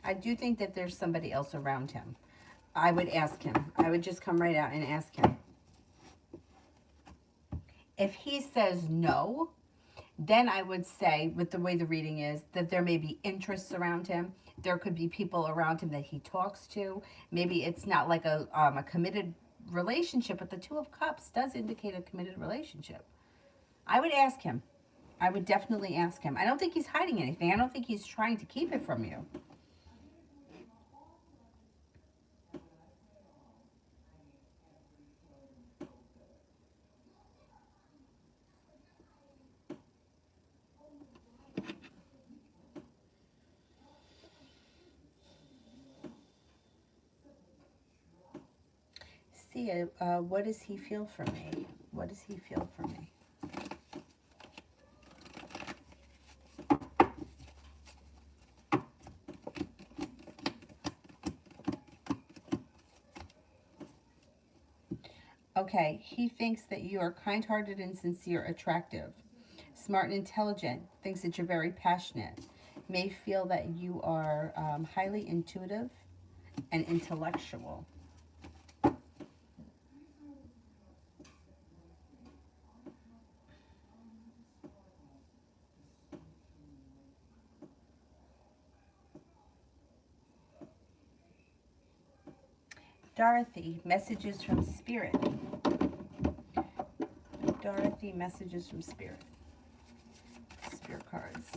I do think that there's somebody else around him. I would ask him. I would just come right out and ask him. If he says no, then I would say, with the way the reading is, that there may be interests around him. There could be people around him that he talks to. Maybe it's not like a committed relationship, but the Two of Cups does indicate a committed relationship. I would ask him. I would definitely ask him. I don't think he's hiding anything. I don't think he's trying to keep it from you. See, what does he feel for me? What does he feel for me? Okay, he thinks that you are kind-hearted and sincere, attractive, smart and intelligent, thinks that you're very passionate, may feel that you are highly intuitive and intellectual. Dorothy, messages from Spirit. Dorothy, messages from Spirit. Spirit cards.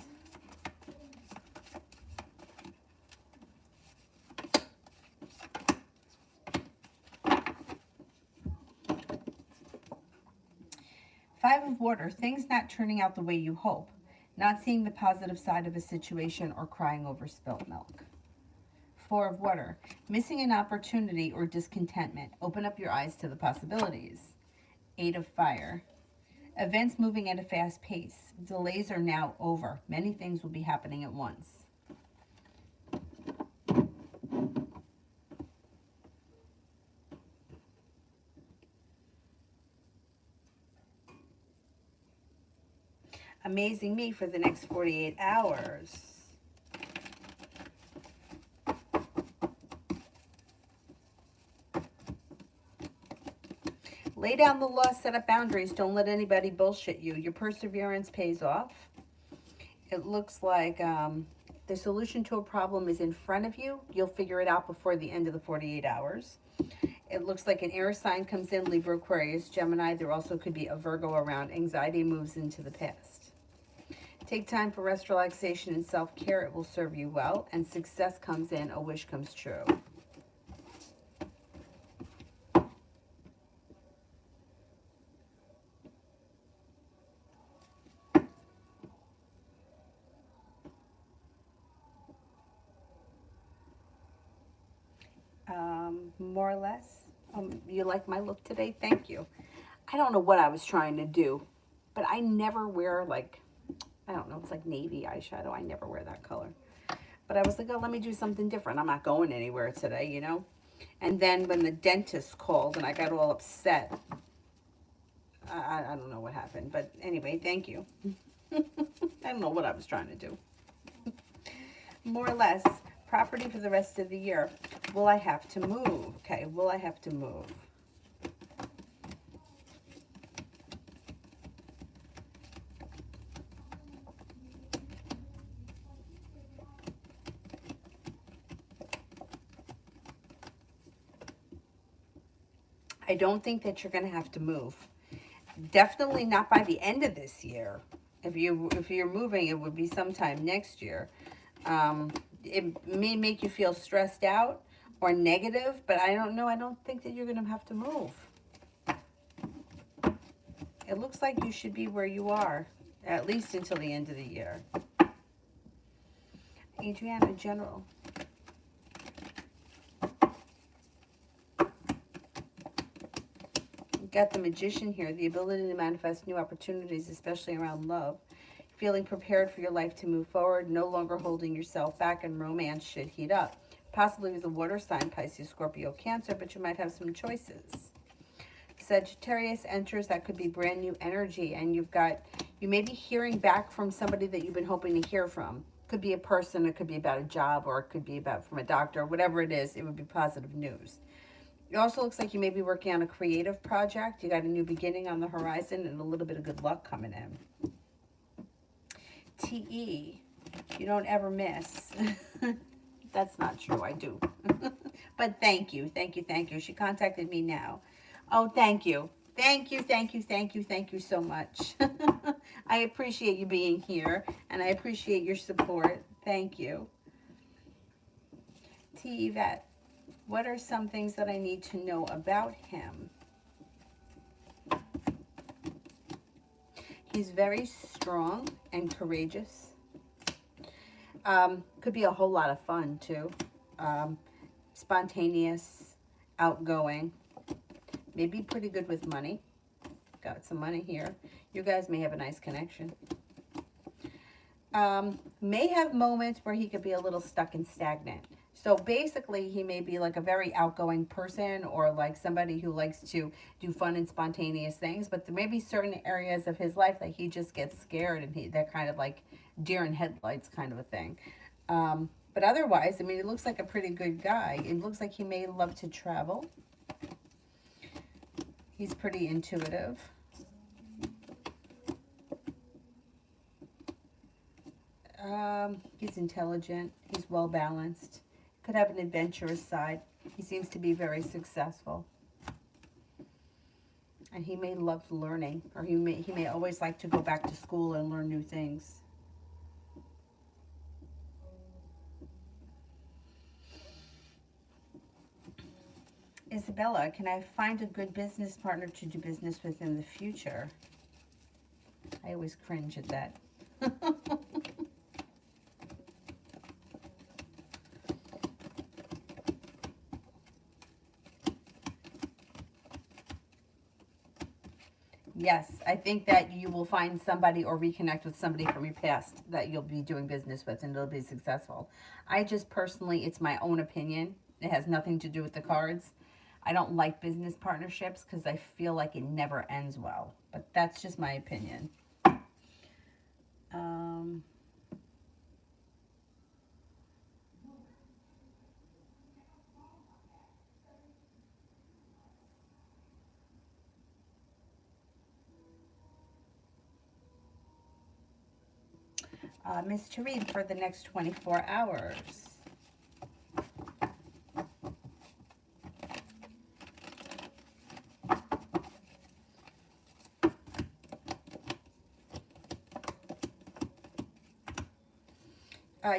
Five of Water, things not turning out the way you hope. Not seeing the positive side of a situation or crying over spilt milk. Four of Water, missing an opportunity or discontentment. Open up your eyes to the possibilities. Eight of Fire, events moving at a fast pace. Delays are now over. Many things will be happening at once. A amazing me for the next 48 hours. Lay down the law, set up boundaries. Don't let anybody bullshit you. Your perseverance pays off. It looks like the solution to a problem is in front of you. You'll figure it out before the end of the 48 hours. It looks like an air sign comes in, Libra, Aquarius, Gemini. There also could be a Virgo around. Anxiety moves into the past. Take time for rest, relaxation, and self-care. It will serve you well. And success comes in, a wish comes true. More or less. You like my look today? Thank you. I don't know what I was trying to do, but I never wear, like, I don't know, it's like navy eyeshadow. I never wear that color. But I was like, oh, let me do something different. I'm not going anywhere today, you know? And then when the dentist called and I got all upset, I don't know what happened. But anyway, thank you. I don't know what I was trying to do. More or less, property for the rest of the year. Will I have to move? Okay, will I have to move? I don't think that you're going to have to move. Definitely not by the end of this year. If you're moving, it would be sometime next year. It may make you feel stressed out or negative, but I don't know. I don't think that you're going to have to move. It looks like you should be where you are, at least until the end of the year. Adriana, General. You've got the Magician here, the ability to manifest new opportunities, especially around love. Feeling prepared for your life to move forward, no longer holding yourself back, and romance should heat up. Possibly with a water sign, Pisces, Scorpio, Cancer, but you might have some choices. Sagittarius enters, that could be brand new energy, and you may be hearing back from somebody that you've been hoping to hear from. Could be a person, it could be about a job, or it could be about from a doctor, whatever it is, it would be positive news. It also looks like you may be working on a creative project. You got a new beginning on the horizon and a little bit of good luck coming in. TE, you don't ever miss. That's not true, I do. But thank you, thank you, thank you. She contacted me now. Oh, thank you. Thank you, thank you, thank you, thank you so much. I appreciate you being here, and I appreciate your support. Thank you. T. Yvette, what are some things that I need to know about him? He's very strong and courageous. Could be a whole lot of fun, too. Spontaneous, outgoing. Maybe pretty good with money. Got some money here. You guys may have a nice connection. May have moments where he could be a little stuck and stagnant. So basically, he may be like a very outgoing person or like somebody who likes to do fun and spontaneous things. But there may be certain areas of his life that he just gets scared and they're kind of like deer in headlights kind of a thing. But otherwise, I mean, it looks like a pretty good guy. It looks like he may love to travel. He's pretty intuitive. He's intelligent. He's well balanced. Could have an adventurous side. He seems to be very successful. And he may love learning, or he may always like to go back to school and learn new things. Isabella, can I find a good business partner to do business with in the future? I always cringe at that. Yes, I think that you will find somebody or reconnect with somebody from your past that you'll be doing business with and it'll be successful. I just personally, it's my own opinion. It has nothing to do with the cards. I don't like business partnerships because I feel like it never ends well. But that's just my opinion. Um, Miss to read for the next 24 hours.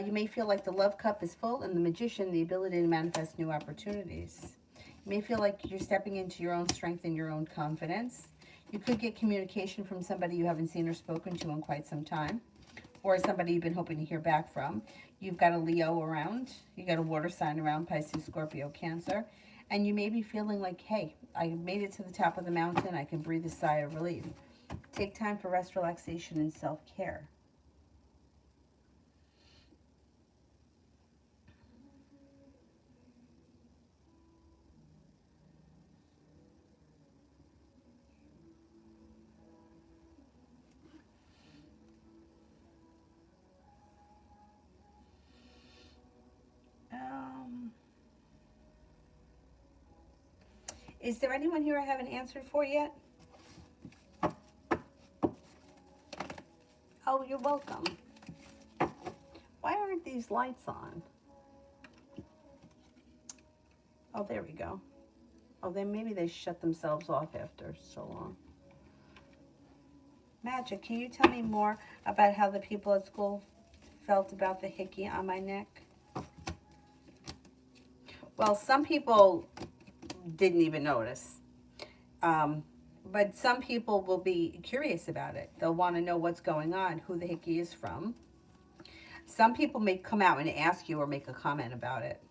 You may feel like the love cup is full and the magician, the ability to manifest new opportunities. You may feel like you're stepping into your own strength and your own confidence. You could get communication from somebody you haven't seen or spoken to in quite some time, or somebody you've been hoping to hear back from. You've got a Leo around. You got a water sign around, Pisces, Scorpio, Cancer. And you may be feeling like, hey, I made it to the top of the mountain. I can breathe a sigh of relief. Take time for rest, relaxation, and self-care. Um, is there anyone here I haven't answered for yet? Oh, you're welcome. Why aren't these lights on? Oh, there we go. Oh, then maybe they shut themselves off after so long. Magic, can you tell me more about how the people at school felt about the hickey on my neck? Well, some people didn't even notice. But some people will be curious about it. They'll want to know what's going on, who the hickey is from. Some people may come out and ask you or make a comment about it.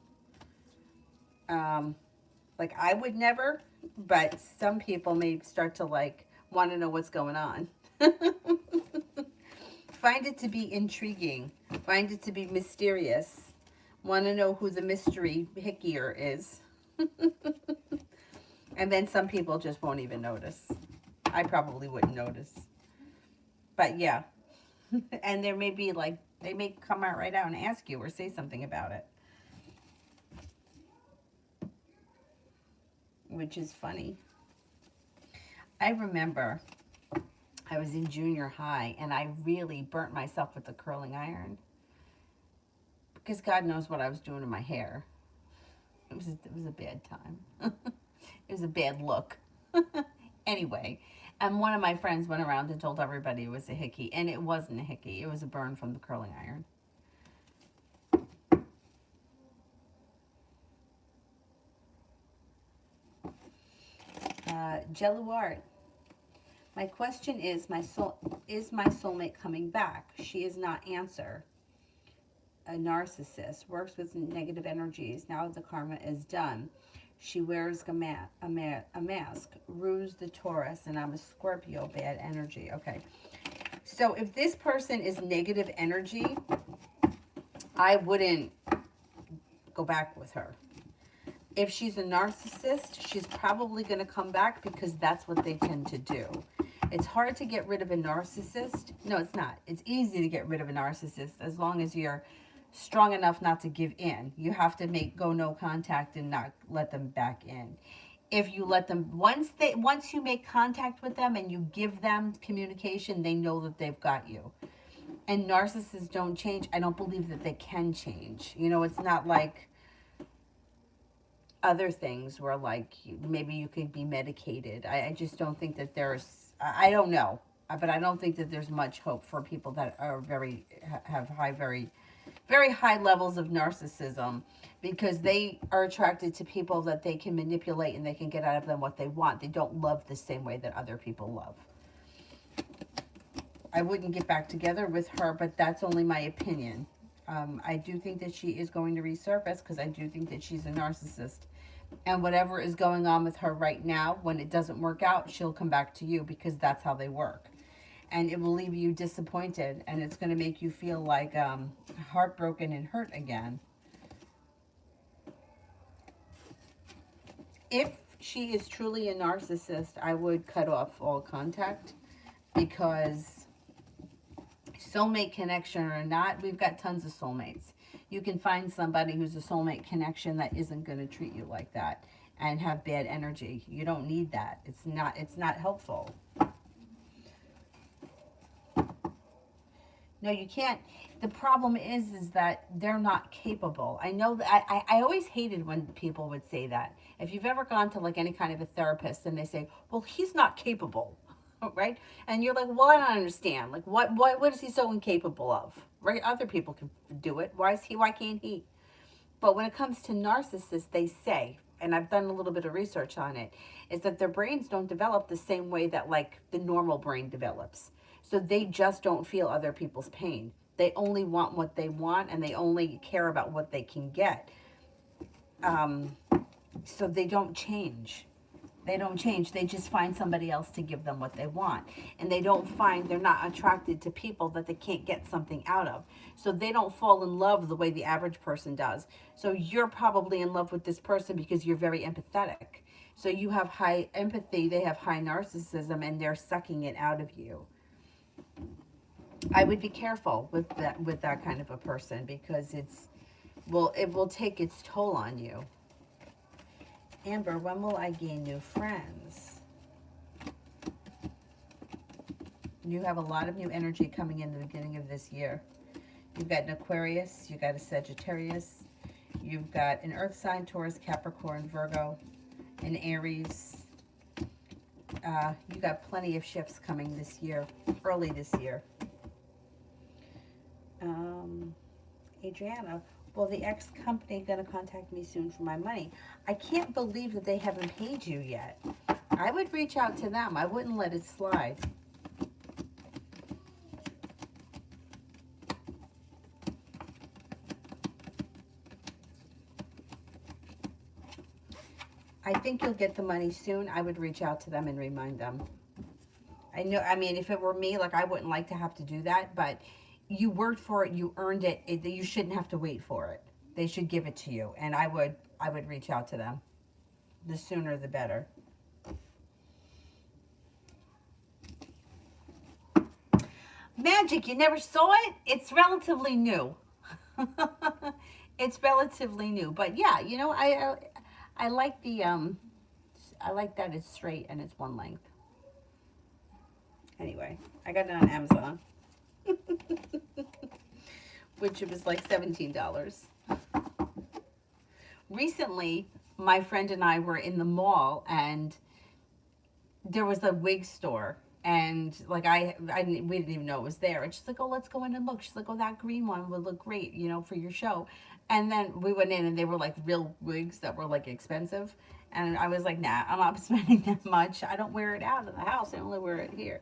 Like I would never, but some people may start to like want to know what's going on. Find it to be intriguing. Find it to be mysterious. Want to know who the mystery hickeyer is. And then some people just won't even notice. I probably wouldn't notice. But yeah. And there may be like, they may come out right out and ask you or say something about it. Which is funny. I remember I was in junior high and I really burnt myself with the curling iron. Because God knows what I was doing to my hair. It was a bad time. It was a bad look. Anyway, and one of my friends went around and told everybody it was a hickey, and it wasn't a hickey. It was a burn from the curling iron. Jello Art. My question is, my soulmate coming back? She is not answer. A narcissist, works with negative energies. Now the karma is done. She wears a mask. Ruse the Taurus, and I'm a Scorpio, bad energy. Okay. So if this person is negative energy, I wouldn't go back with her. If she's a narcissist, she's probably going to come back because that's what they tend to do. It's hard to get rid of a narcissist. No, it's not. It's easy to get rid of a narcissist as long as you're strong enough not to give in. You have to go no contact and not let them back in. If you let them, once you make contact with them and you give them communication, they know that they've got you. And narcissists don't change. I don't believe that they can change. You know, it's not like other things where like maybe you could be medicated. I just don't think that I don't know, but I don't think that there's much hope for people that are have very high levels of narcissism, because they are attracted to people that they can manipulate and they can get out of them what they want. They don't love the same way that other people love. I wouldn't get back together with her, but that's only my opinion. I do think that she is going to resurface because I do think that she's a narcissist. And whatever is going on with her right now, when it doesn't work out, she'll come back to you because that's how they work. And it will leave you disappointed, and it's going to make you feel like heartbroken and hurt again. If she is truly a narcissist, I would cut off all contact, because soulmate connection or not, we've got tons of soulmates. You can find somebody who's a soulmate connection that isn't going to treat you like that and have bad energy. You don't need that. It's not helpful. No, you can't. The problem is that they're not capable. I know that I always hated when people would say that. If you've ever gone to like any kind of a therapist and they say, well, he's not capable, right? And you're like, well, I don't understand. Like, what is he so incapable of? Right? Other people can do it. Why can't he? But when it comes to narcissists, they say, and I've done a little bit of research on it, is that their brains don't develop the same way that like the normal brain develops. So they just don't feel other people's pain. They only want what they want and they only care about what they can get. Um, so they don't change. They don't change. They just find somebody else to give them what they want. And they're not attracted to people that they can't get something out of. So they don't fall in love the way the average person does. So you're probably in love with this person because you're very empathetic. So you have high empathy, they have high narcissism, and they're sucking it out of you. I would be careful with that kind of a person because it will take its toll on you. Amber, when will I gain new friends? You have a lot of new energy coming in the beginning of this year. You've got an Aquarius, you've got a Sagittarius, you've got an Earth sign, Taurus, Capricorn, Virgo, an Aries. You got plenty of shifts coming this year, early this year. Adriana, will the ex company going to contact me soon for my money? I can't believe that they haven't paid you yet. I would reach out to them. I wouldn't let it slide. I think you'll get the money soon. I would reach out to them and remind them. I mean, if it were me, like I wouldn't like to have to do that, but you worked for it, you earned it, you shouldn't have to wait for it. They should give it to you, and I would reach out to them. The sooner the better. Magic, you never saw it? It's relatively new. It's relatively new, but yeah, I like I like that it's straight and it's one length. Anyway, I got it on Amazon. Which it was like $17. Recently, my friend and I were in the mall and there was a wig store and like we didn't even know it was there. And she's like, oh, let's go in and look. She's like, oh, that green one would look great, for your show. And then we went in and they were like real wigs that were like expensive. And I was like, nah, I'm not spending that much. I don't wear it out of the house. I only wear it here.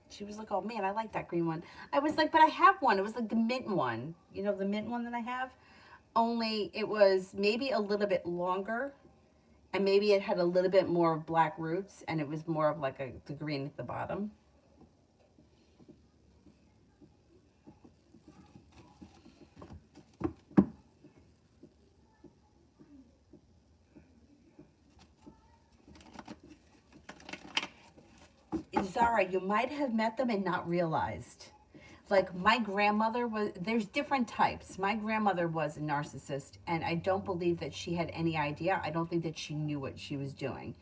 She was like, oh man, I like that green one. I was like, but I have one. It was like the mint one. The mint one that I have. Only it was maybe a little bit longer. And maybe it had a little bit more black roots. And it was more of like the green at the bottom. Zara, you might have met them and not realized. Like my grandmother there's different types. My grandmother was a narcissist and I don't believe that she had any idea. I don't think that she knew what she was doing.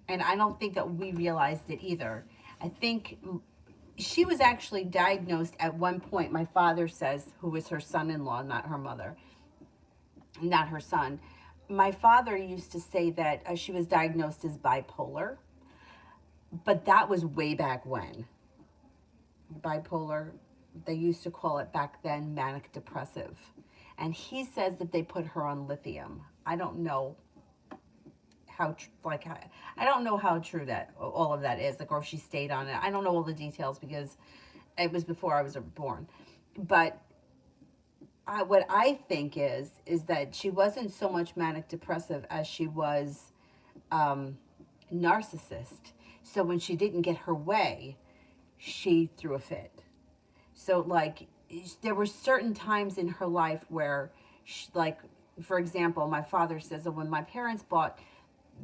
And I don't think that we realized it either. I think she was actually diagnosed at one point, my father says, who was her son-in-law, not her mother, not her son. My father used to say that she was diagnosed as bipolar. But that was way back when. Bipolar, they used to call it back then manic depressive. And he says that they put her on lithium. I don't know I don't know how true that all of that is, like, or if she stayed on it. I don't know all the details because it was before I was born. But what I think is that she wasn't so much manic depressive as she was narcissist. So when she didn't get her way, she threw a fit. So like there were certain times in her life where like, for example, my father says that when my parents bought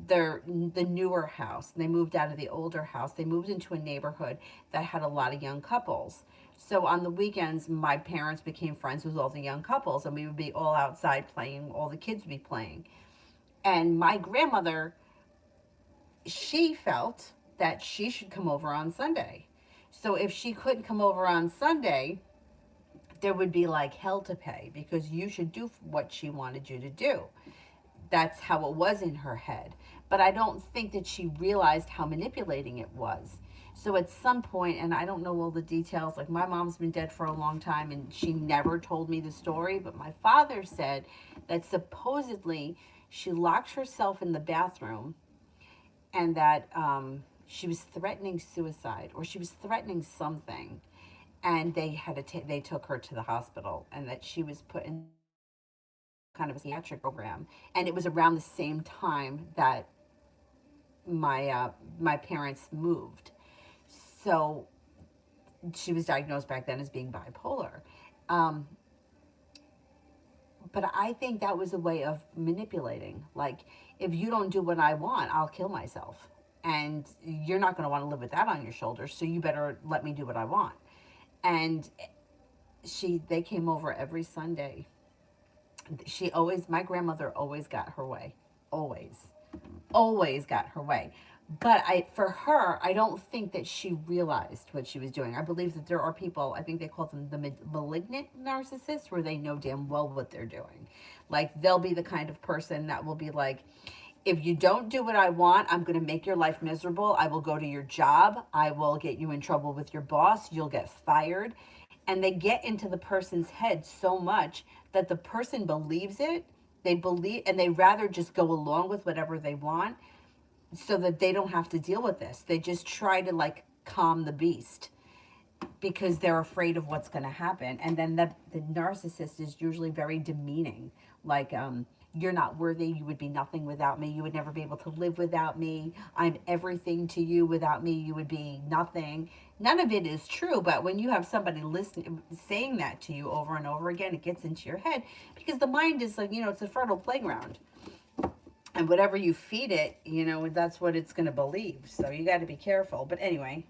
the newer house. They moved out of the older house. They moved into a neighborhood that had a lot of young couples. So on the weekends, my parents became friends with all the young couples, and we would be all outside playing. All the kids would be playing. And my grandmother, she felt that she should come over on Sunday. So if she couldn't come over on Sunday, there would be like hell to pay because you should do what she wanted you to do. That's how it was in her head. But I don't think that she realized how manipulating it was. So at some point, and I don't know all the details, like my mom's been dead for a long time and she never told me the story, but my father said that supposedly she locked herself in the bathroom and that she was threatening suicide or she was threatening something, and they took her to the hospital, and that she was put in kind of a psychiatric program, and it was around the same time that my parents moved. So she was diagnosed back then as being bipolar. Um, but I think that was a way of manipulating. Like, if you don't do what I want, I'll kill myself. And you're not going to want to live with that on your shoulders, so you better let me do what I want. And they came over every Sunday. My grandmother always got her way. Always. Always got her way. But for her, I don't think that she realized what she was doing. I believe that there are people, I think they call them the malignant narcissists, where they know damn well what they're doing. Like, they'll be the kind of person that will be like, if you don't do what I want, I'm going to make your life miserable. I will go to your job. I will get you in trouble with your boss. You'll get fired. And they get into the person's head so much that the person believes it. They believe, and they rather just go along with whatever they want so that they don't have to deal with this. They just try to like calm the beast because they're afraid of what's going to happen. And then the narcissist is usually very demeaning. Like, you're not worthy. You would be nothing without me. You would never be able to live without me. I'm everything to you. Without me, you would be nothing. None of it is true. But when you have somebody listening, saying that to you over and over again, it gets into your head because the mind is like, it's a fertile playground. And whatever you feed it, that's what it's going to believe. So you got to be careful. But anyway,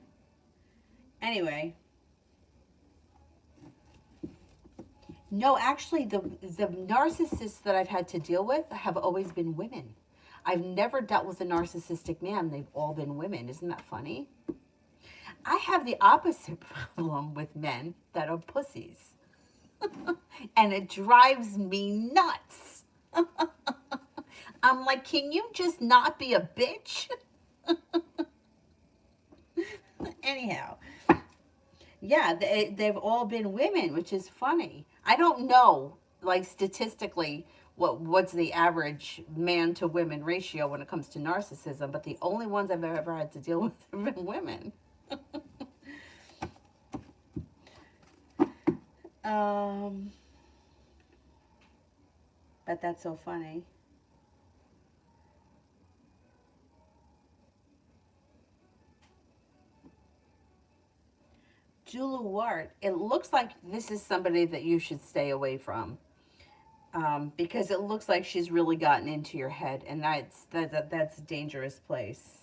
no, actually, the narcissists that I've had to deal with have always been women. I've never dealt with a narcissistic man. They've all been women. Isn't that funny? I have the opposite problem with men that are pussies. And it drives me nuts. I'm like, can you just not be a bitch? Anyhow, yeah, they've all been women, which is funny. I don't know, like, statistically, what's the average man to women ratio when it comes to narcissism, but the only ones I've ever had to deal with have been women. um, but that's so funny. Julu Wart, it looks like this is somebody that you should stay away from. Because it looks like she's really gotten into your head, and that's a dangerous place.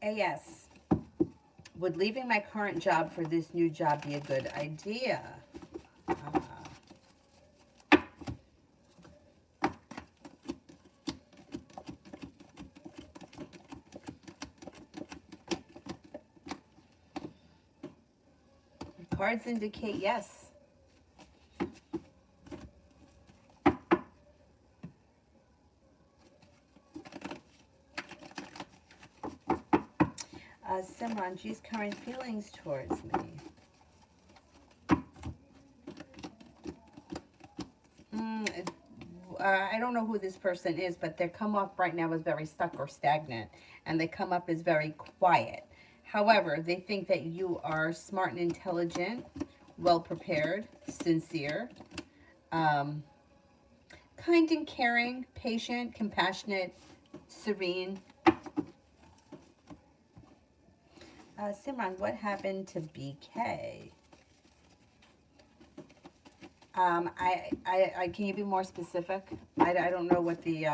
AS, would leaving my current job for this new job be a good idea? Cards indicate yes. Simran, she's current feelings towards me. I don't know who this person is, but they come up right now as very stuck or stagnant, and they come up as very quiet. However, they think that you are smart and intelligent, well prepared, sincere, kind and caring, patient, compassionate, serene. Simran, what happened to BK? I can you be more specific? I don't know what the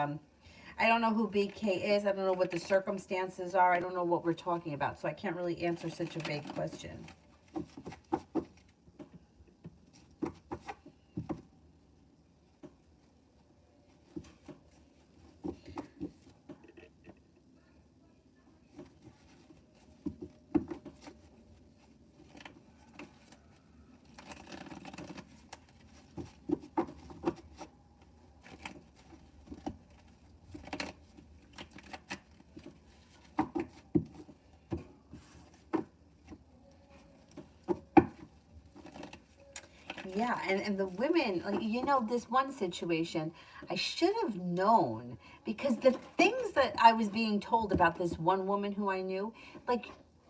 I don't know who BK is. I don't know what the circumstances are. I don't know what we're talking about. So I can't really answer such a vague question. Yeah, and the women, like, this one situation, I should have known because the things that I was being told about this one woman who I knew, like,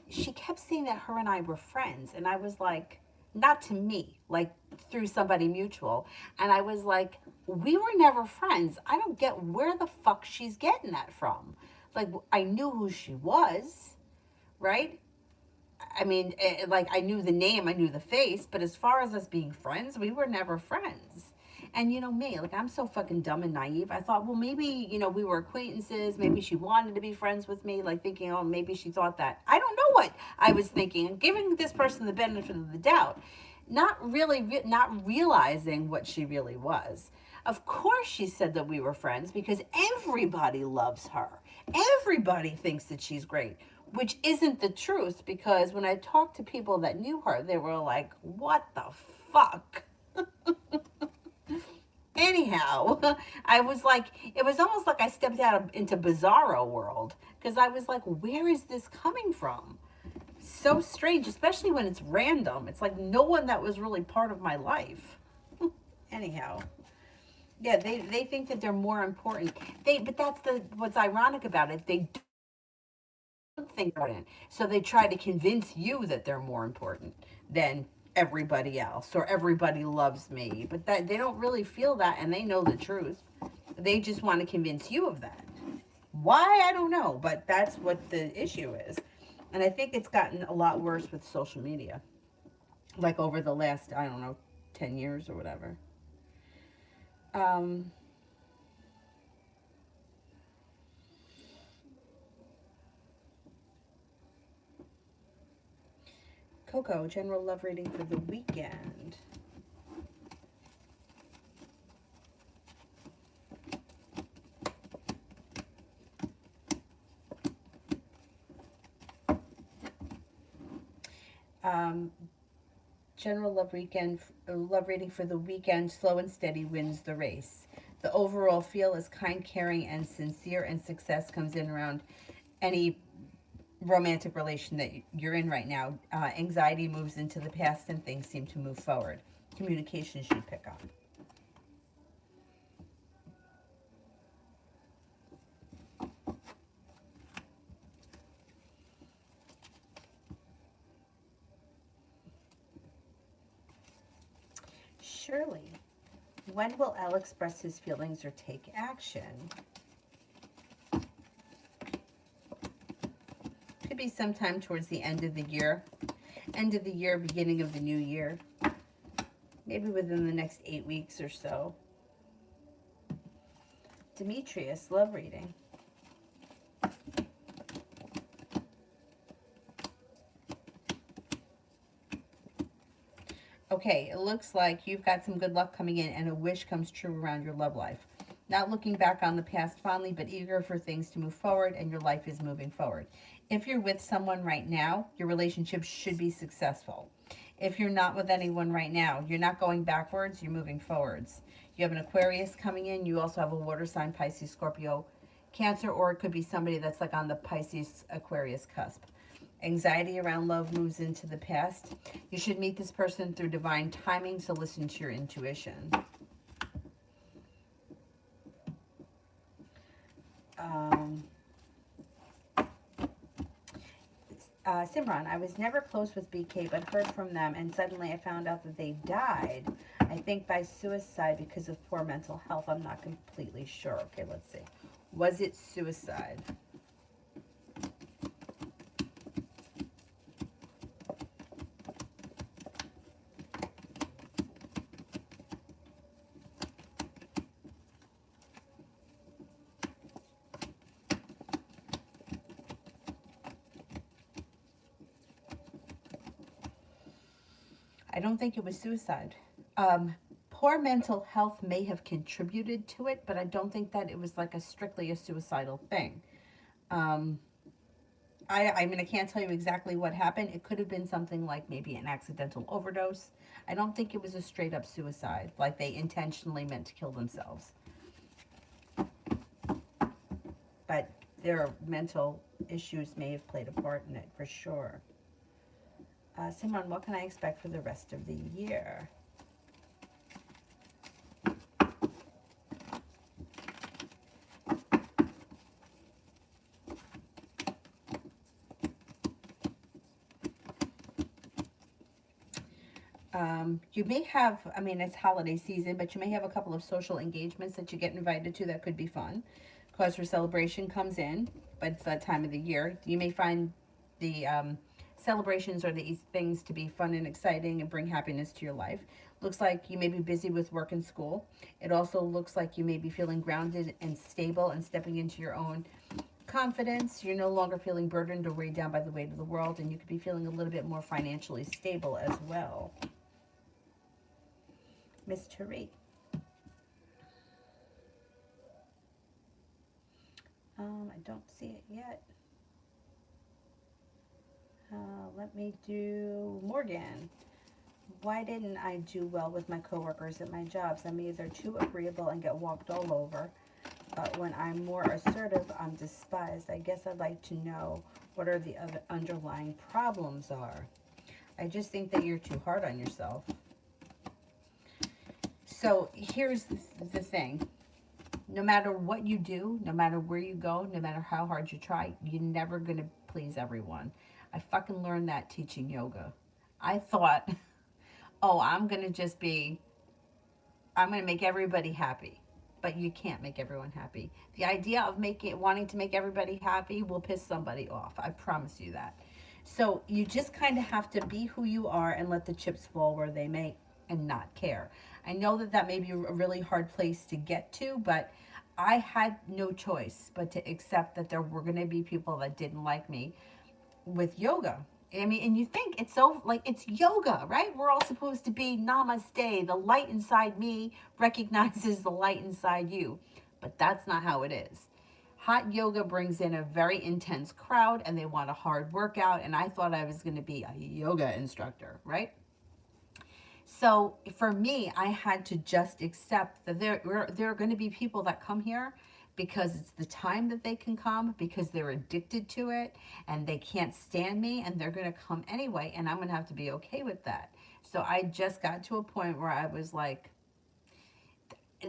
she kept saying that her and I were friends. And I was like, not to me, like, through somebody mutual. And I was like, we were never friends. I don't get where the fuck she's getting that from. Like, I knew who she was, right? I mean, like, I knew the name, I knew the face, but as far as us being friends, we were never friends. And me, like, I'm so fucking dumb and naive. I thought, well, maybe, we were acquaintances. Maybe she wanted to be friends with me, like thinking, oh, maybe she thought that. I don't know what I was thinking. Giving this person the benefit of the doubt, not really, not realizing what she really was. Of course, she said that we were friends because everybody loves her. Everybody thinks that she's great, which isn't the truth because when I talked to people that knew her, they were like, what the fuck? Anyhow, I was like, it was almost like I stepped into bizarro world because I was like, where is this coming from? So strange, especially when it's random. It's like no one that was really part of my life. Anyhow, yeah, they think that they're more important. But that's what's ironic about it. They don't think important, so they try to convince you that they're more important than everybody else or everybody loves me. But that they don't really feel that, and they know the truth. They just want to convince you of that. Why, I don't know, but that's what the issue is. And I think it's gotten a lot worse with social media, like over the last, I don't know, 10 years or whatever. Um, Coco, general love reading for the weekend. Um, General love reading for the weekend. Slow and steady wins the race. The overall feel is kind, caring, and sincere, and success comes in around any romantic relation that you're in right now. Anxiety moves into the past, and things seem to move forward. Communication should pick up. Shirley, when will Al express his feelings or take action? Could be sometime towards the end of the year. End of the year, beginning of the new year. Maybe within the next 8 weeks or so. Demetrius, love reading. Okay, it looks like you've got some good luck coming in and a wish comes true around your love life. Not looking back on the past fondly, but eager for things to move forward, and your life is moving forward. If you're with someone right now, your relationship should be successful. If you're not with anyone right now, you're not going backwards, you're moving forwards. You have an Aquarius coming in. You also have a water sign, Pisces, Scorpio, Cancer, or it could be somebody that's like on the Pisces Aquarius cusp. Anxiety around love moves into the past. You should meet this person through divine timing, so listen to your intuition. Um, Simran, I was never close with BK, but heard from them, and suddenly I found out that they died. I think by suicide because of poor mental health. I'm not completely sure. Okay, let's see. Was it suicide? I don't think it was suicide. Poor mental health may have contributed to it, but I don't think that it was like a strictly a suicidal thing. Um, I mean, I can't tell you exactly what happened. It could have been something like maybe an accidental overdose. I don't think it was a straight up suicide, like they intentionally meant to kill themselves. But their mental issues may have played a part in it for sure. Simon, what can I expect for the rest of the year? You may have, I mean, it's holiday season, but you may have a couple of social engagements that you get invited to that could be fun. Cause for celebration comes in, but it's that time of the year. You may find the celebrations or these things to be fun and exciting and bring happiness to your life. Looks like you may be busy with work and school. It also looks like you may be feeling grounded and stable and stepping into your own confidence. You're no longer feeling burdened or weighed down by the weight of the world, and you could be feeling a little bit more financially stable as well. Miss Therese. I don't see it yet. Let me do Morgan. Why didn't I do well with my coworkers at my jobs? I'm either too agreeable and get walked all over, but when I'm more assertive, I'm despised. I guess I'd like to know what are the other underlying problems are. I just think that you're too hard on yourself. So here's the thing. No matter what you do, no matter where you go, no matter how hard you try, you're never going to please everyone. I fucking learned that teaching yoga. I thought, oh, I'm going to make everybody happy. But you can't make everyone happy. The idea of wanting to make everybody happy will piss somebody off. I promise you that. So you just kind of have to be who you are and let the chips fall where they may and not care. I know that that may be a really hard place to get to, but I had no choice but to accept that there were going to be people that didn't like me with yoga. I mean, and you think it's so like it's yoga, right? We're all supposed to be namaste. The light inside me recognizes the light inside you. But that's not how it is. Hot yoga brings in a very intense crowd and they want a hard workout. And I thought I was going to be a yoga instructor, right? So for me, I had to just accept that there are going to be people that come here because it's the time that they can come, because they're addicted to it and they can't stand me and they're going to come anyway, and I'm going to have to be okay with that. So I just got to a point where I was like,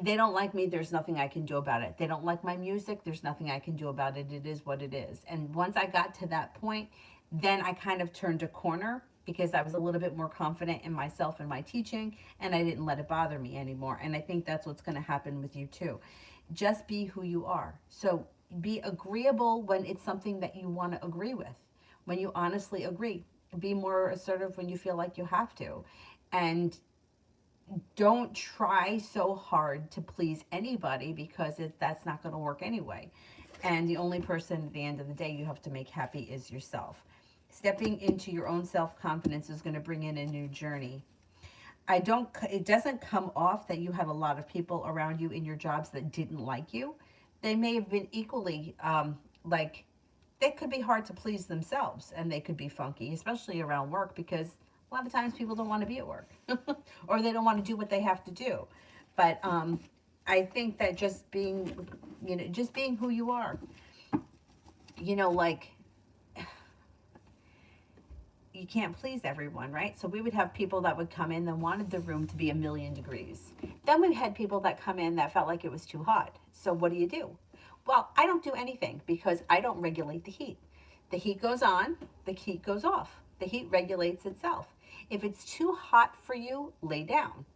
they don't like me, there's nothing I can do about it. They don't like my music, there's nothing I can do about it. It is what it is. And once I got to that point, then I kind of turned a corner because I was a little bit more confident in myself and my teaching, and I didn't let it bother me anymore. And I think that's what's going to happen with you too. Just be who you are. So be agreeable when it's something that you want to agree with, when you honestly agree. Be more assertive when you feel like you have to. And don't try so hard to please anybody because that's not going to work anyway. And the only person at the end of the day you have to make happy is yourself. Stepping into your own self-confidence is going to bring in a new journey. It doesn't come off that you had a lot of people around you in your jobs that didn't like you. They may have been equally, like, they could be hard to please themselves and they could be funky, especially around work, because a lot of times people don't want to be at work or they don't want to do what they have to do. But I think that just being, just being who you are, like, you can't please everyone, right? So we would have people that would come in that wanted the room to be 1,000,000 degrees. Then we had people that come in that felt like it was too hot. So what do? Well, I don't do anything because I don't regulate the heat. The heat goes on, the heat goes off. The heat regulates itself. If it's too hot for you, lay down.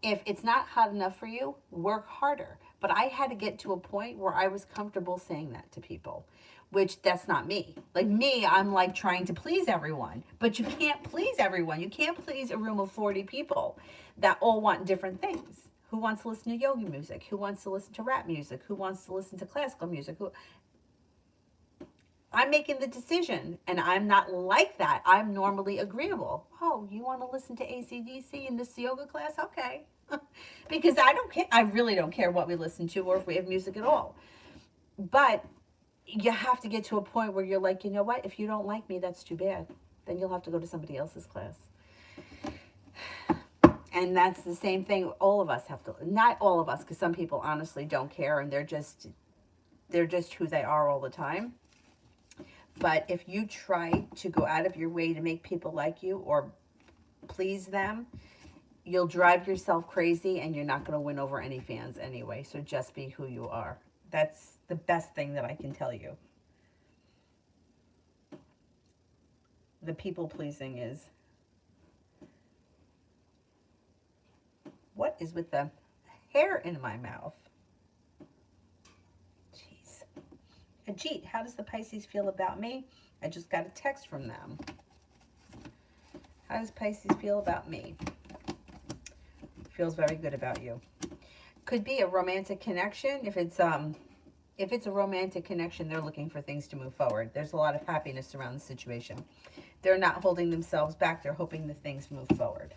If it's not hot enough for you, work harder. But I had to get to a point where I was comfortable saying that to people, which that's not me. Like me, I'm like trying to please everyone, but you can't please everyone. You can't please a room of 40 people that all want different things. Who wants to listen to yoga music? Who wants to listen to rap music? Who wants to listen to classical music? I'm making the decision, and I'm not like that. I'm normally agreeable. Oh, you want to listen to AC/DC in this yoga class? Okay. Because I don't care. I really don't care what we listen to or if we have music at all. But you have to get to a point where you're like, you know what? If you don't like me, that's too bad. Then you'll have to go to somebody else's class. And that's the same thing all of us have to, not all of us, because some people honestly don't care and they're just who they are all the time. But if you try to go out of your way to make people like you or please them, you'll drive yourself crazy and you're not going to win over any fans anyway. So just be who you are. That's the best thing that I can tell you. The people pleasing is, what is with the hair in my mouth? Jeez. Ajit, how does the Pisces feel about me? I just got a text from them. How does Pisces feel about me? Feels very good about you. Could be a romantic connection. If it's a romantic connection, they're looking for things to move forward. There's a lot of happiness around the situation. They're not holding themselves back. They're hoping that things move forward.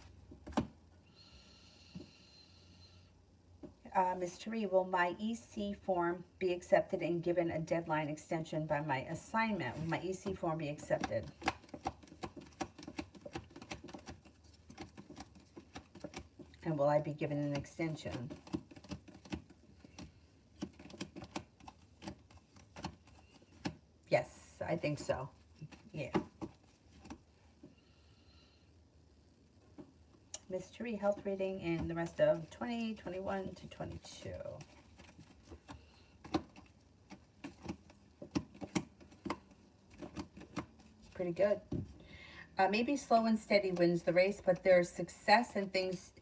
Ms. Therese, will my EC form be accepted and given a deadline extension by my assignment? Will my EC form be accepted? And will I be given an extension? Yes, I think so. Yeah. Mystery health reading in the rest of 2021 to 22. Pretty good. Maybe slow and steady wins the race, but there's success and things.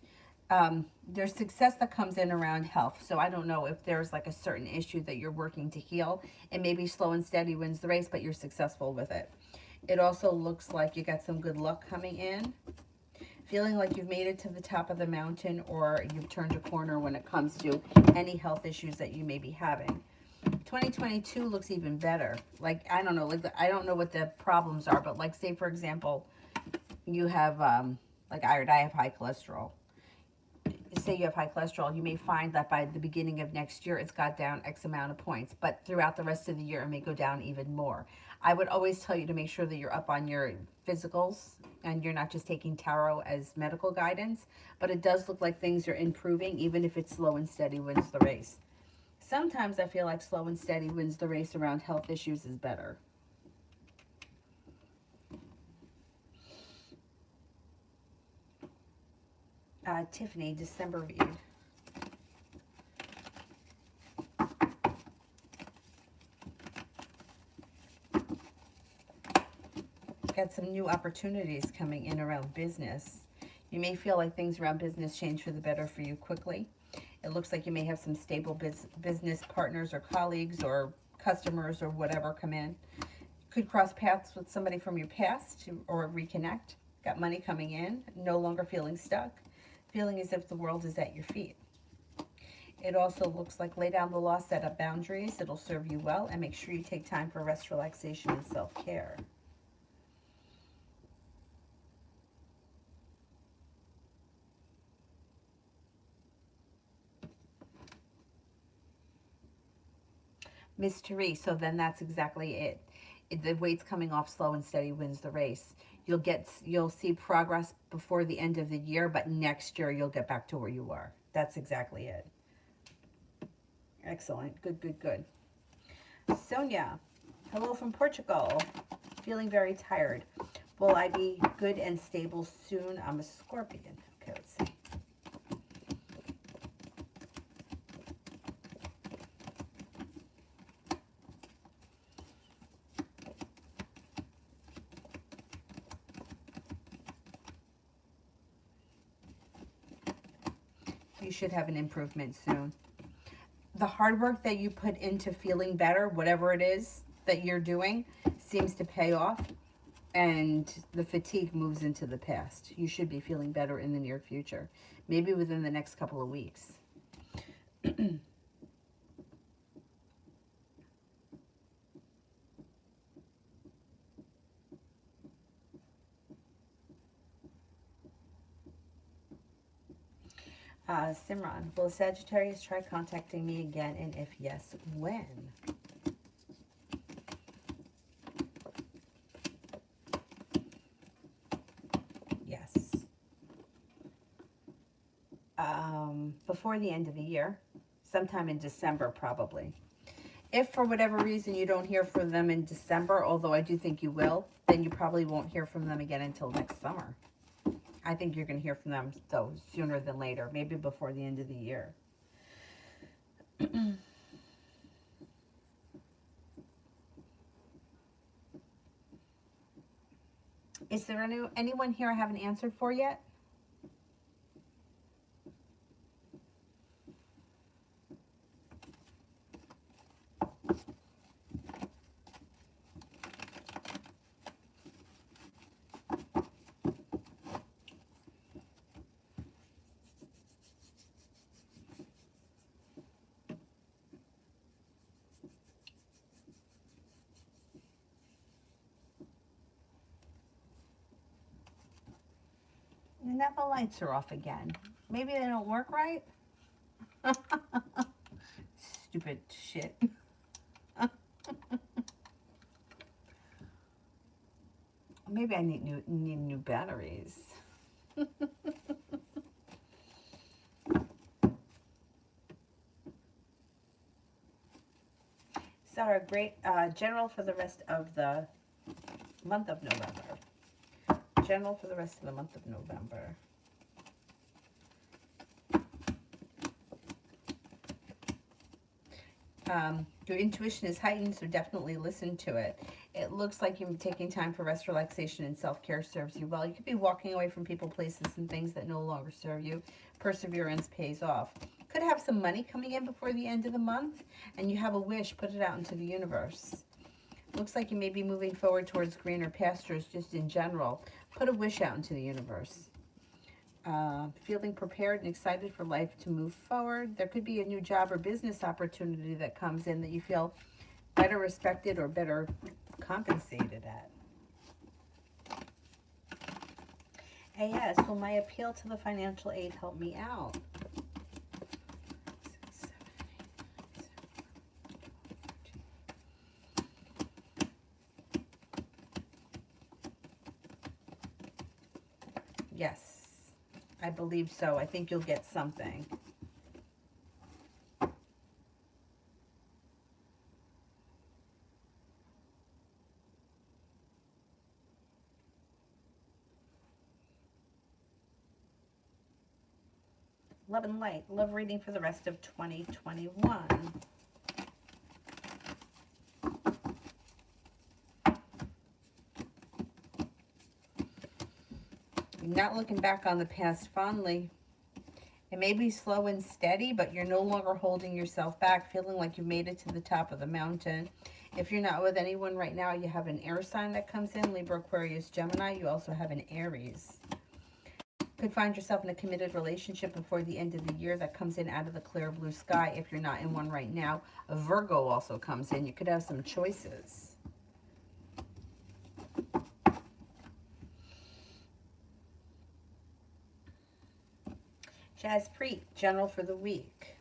There's success that comes in around health. So I don't know if there's like a certain issue that you're working to heal, and maybe slow and steady wins the race, but you're successful with it. It also looks like you got some good luck coming in. Feeling like you've made it to the top of the mountain, or you've turned a corner when it comes to any health issues that you may be having. 2022 looks even better. Like, I don't know, like I don't know what the problems are, but like say for example, you have like I have high cholesterol. Say you have high cholesterol, you may find that by the beginning of next year it's got down X amount of points, but throughout the rest of the year it may go down even more. I would always tell you to make sure that you're up on your physicals and you're not just taking tarot as medical guidance, but it does look like things are improving, even if it's slow and steady wins the race. Sometimes I feel like slow and steady wins the race around health issues is better. Tiffany, December read. Got some new opportunities coming in around business. You may feel like things around business change for the better for you quickly. It looks like you may have some stable business partners or colleagues or customers or whatever come in. Could cross paths with somebody from your past or reconnect. Got money coming in, no longer feeling stuck. Feeling as if the world is at your feet. It also looks like lay down the law, set up boundaries. It'll serve you well, and make sure you take time for rest, relaxation, and self-care. Miss Therese, so then that's exactly it. The weight's coming off, slow and steady wins the race. You'll see progress before the end of the year, but next year you'll get back to where you were. That's exactly it. Excellent. Good, good, good. Sonia, hello from Portugal. Feeling very tired. Will I be good and stable soon? I'm a Scorpion. Okay, let's see. You should have an improvement soon. The hard work that you put into feeling better, whatever it is that you're doing, seems to pay off, and the fatigue moves into the past. You should be feeling better in the near future, maybe within the next couple of weeks. Simran, will Sagittarius try contacting me again? And if yes, when? Yes. Before the end of the year, sometime in December probably. If for whatever reason you don't hear from them in December, although I do think you will, then you probably won't hear from them again until next summer. I think you're going to hear from them, though, sooner than later, maybe before the end of the year. Is there anyone here I haven't answered for yet? And now the lights are off again. Maybe they don't work right? Stupid shit. Maybe I need new batteries. So our great general for the rest of the month of November. General for the rest of the month of November. Your intuition is heightened, so definitely listen to it. It looks like you're taking time for rest, relaxation, and self-care serves you well. You could be walking away from people, places, and things that no longer serve you. Perseverance pays off. Could have some money coming in before the end of the month, and you have a wish, put it out into the universe. Looks like you may be moving forward towards greener pastures just in general. Put a wish out into the universe. Feeling prepared and excited for life to move forward. There could be a new job or business opportunity that comes in that you feel better respected or better compensated at. AS, will my appeal to the financial aid help me out? 6, 7, 8, 9, 10, 11, 12, 13. Yes. I believe so. I think you'll get something. Love and light. Love reading for the rest of 2021. You're not looking back on the past fondly. It may be slow and steady, but you're no longer holding yourself back, feeling like you've made it to the top of the mountain. If you're not with anyone right now, you have an air sign that comes in, Libra, Aquarius, Gemini. You also have an Aries. Could find yourself in a committed relationship before the end of the year that comes in out of the clear blue sky. If you're not in one right now, a Virgo also comes in. You could have some choices. Jaspreet, general for the week.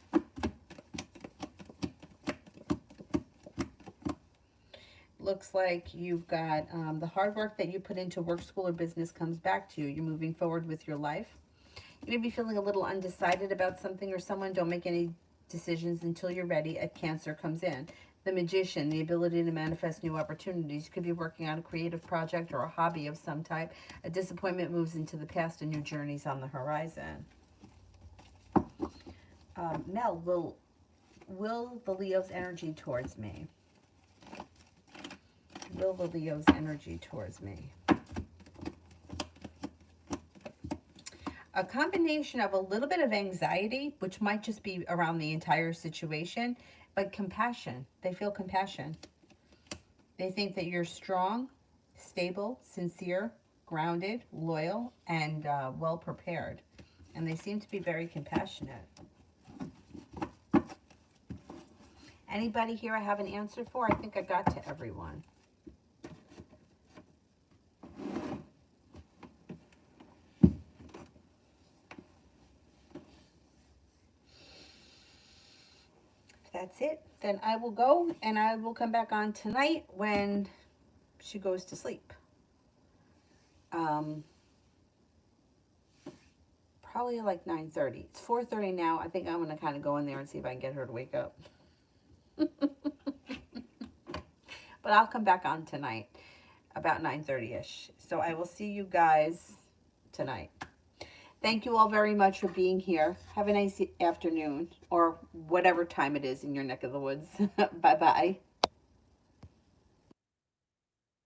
Looks like you've got the hard work that you put into work, school, or business comes back to you. You're moving forward with your life. You may be feeling a little undecided about something or someone. Don't make any decisions until you're ready. A Cancer comes in. The Magician, the ability to manifest new opportunities. You could be working on a creative project or a hobby of some type. A disappointment moves into the past. A new journey's on the horizon. Mel, will the Leo's energy towards me? Will the Leo's energy towards me? A combination of a little bit of anxiety, which might just be around the entire situation, but compassion. They feel compassion. They think that you're strong, stable, sincere, grounded, loyal, and well prepared. And they seem to be very compassionate. Anybody here I have an answer for? I think I got to everyone. that's it. Then I will go and I will come back on tonight when she goes to sleep. Um, Probably like 9:30. It's 4:30 now. I think I'm going to kind of go in there and see if I can get her to wake up. But I'll come back on tonight about 9:30ish. So I will see you guys tonight. Thank you all very much for being here. Have a nice afternoon or whatever time it is in your neck of the woods. Bye-bye.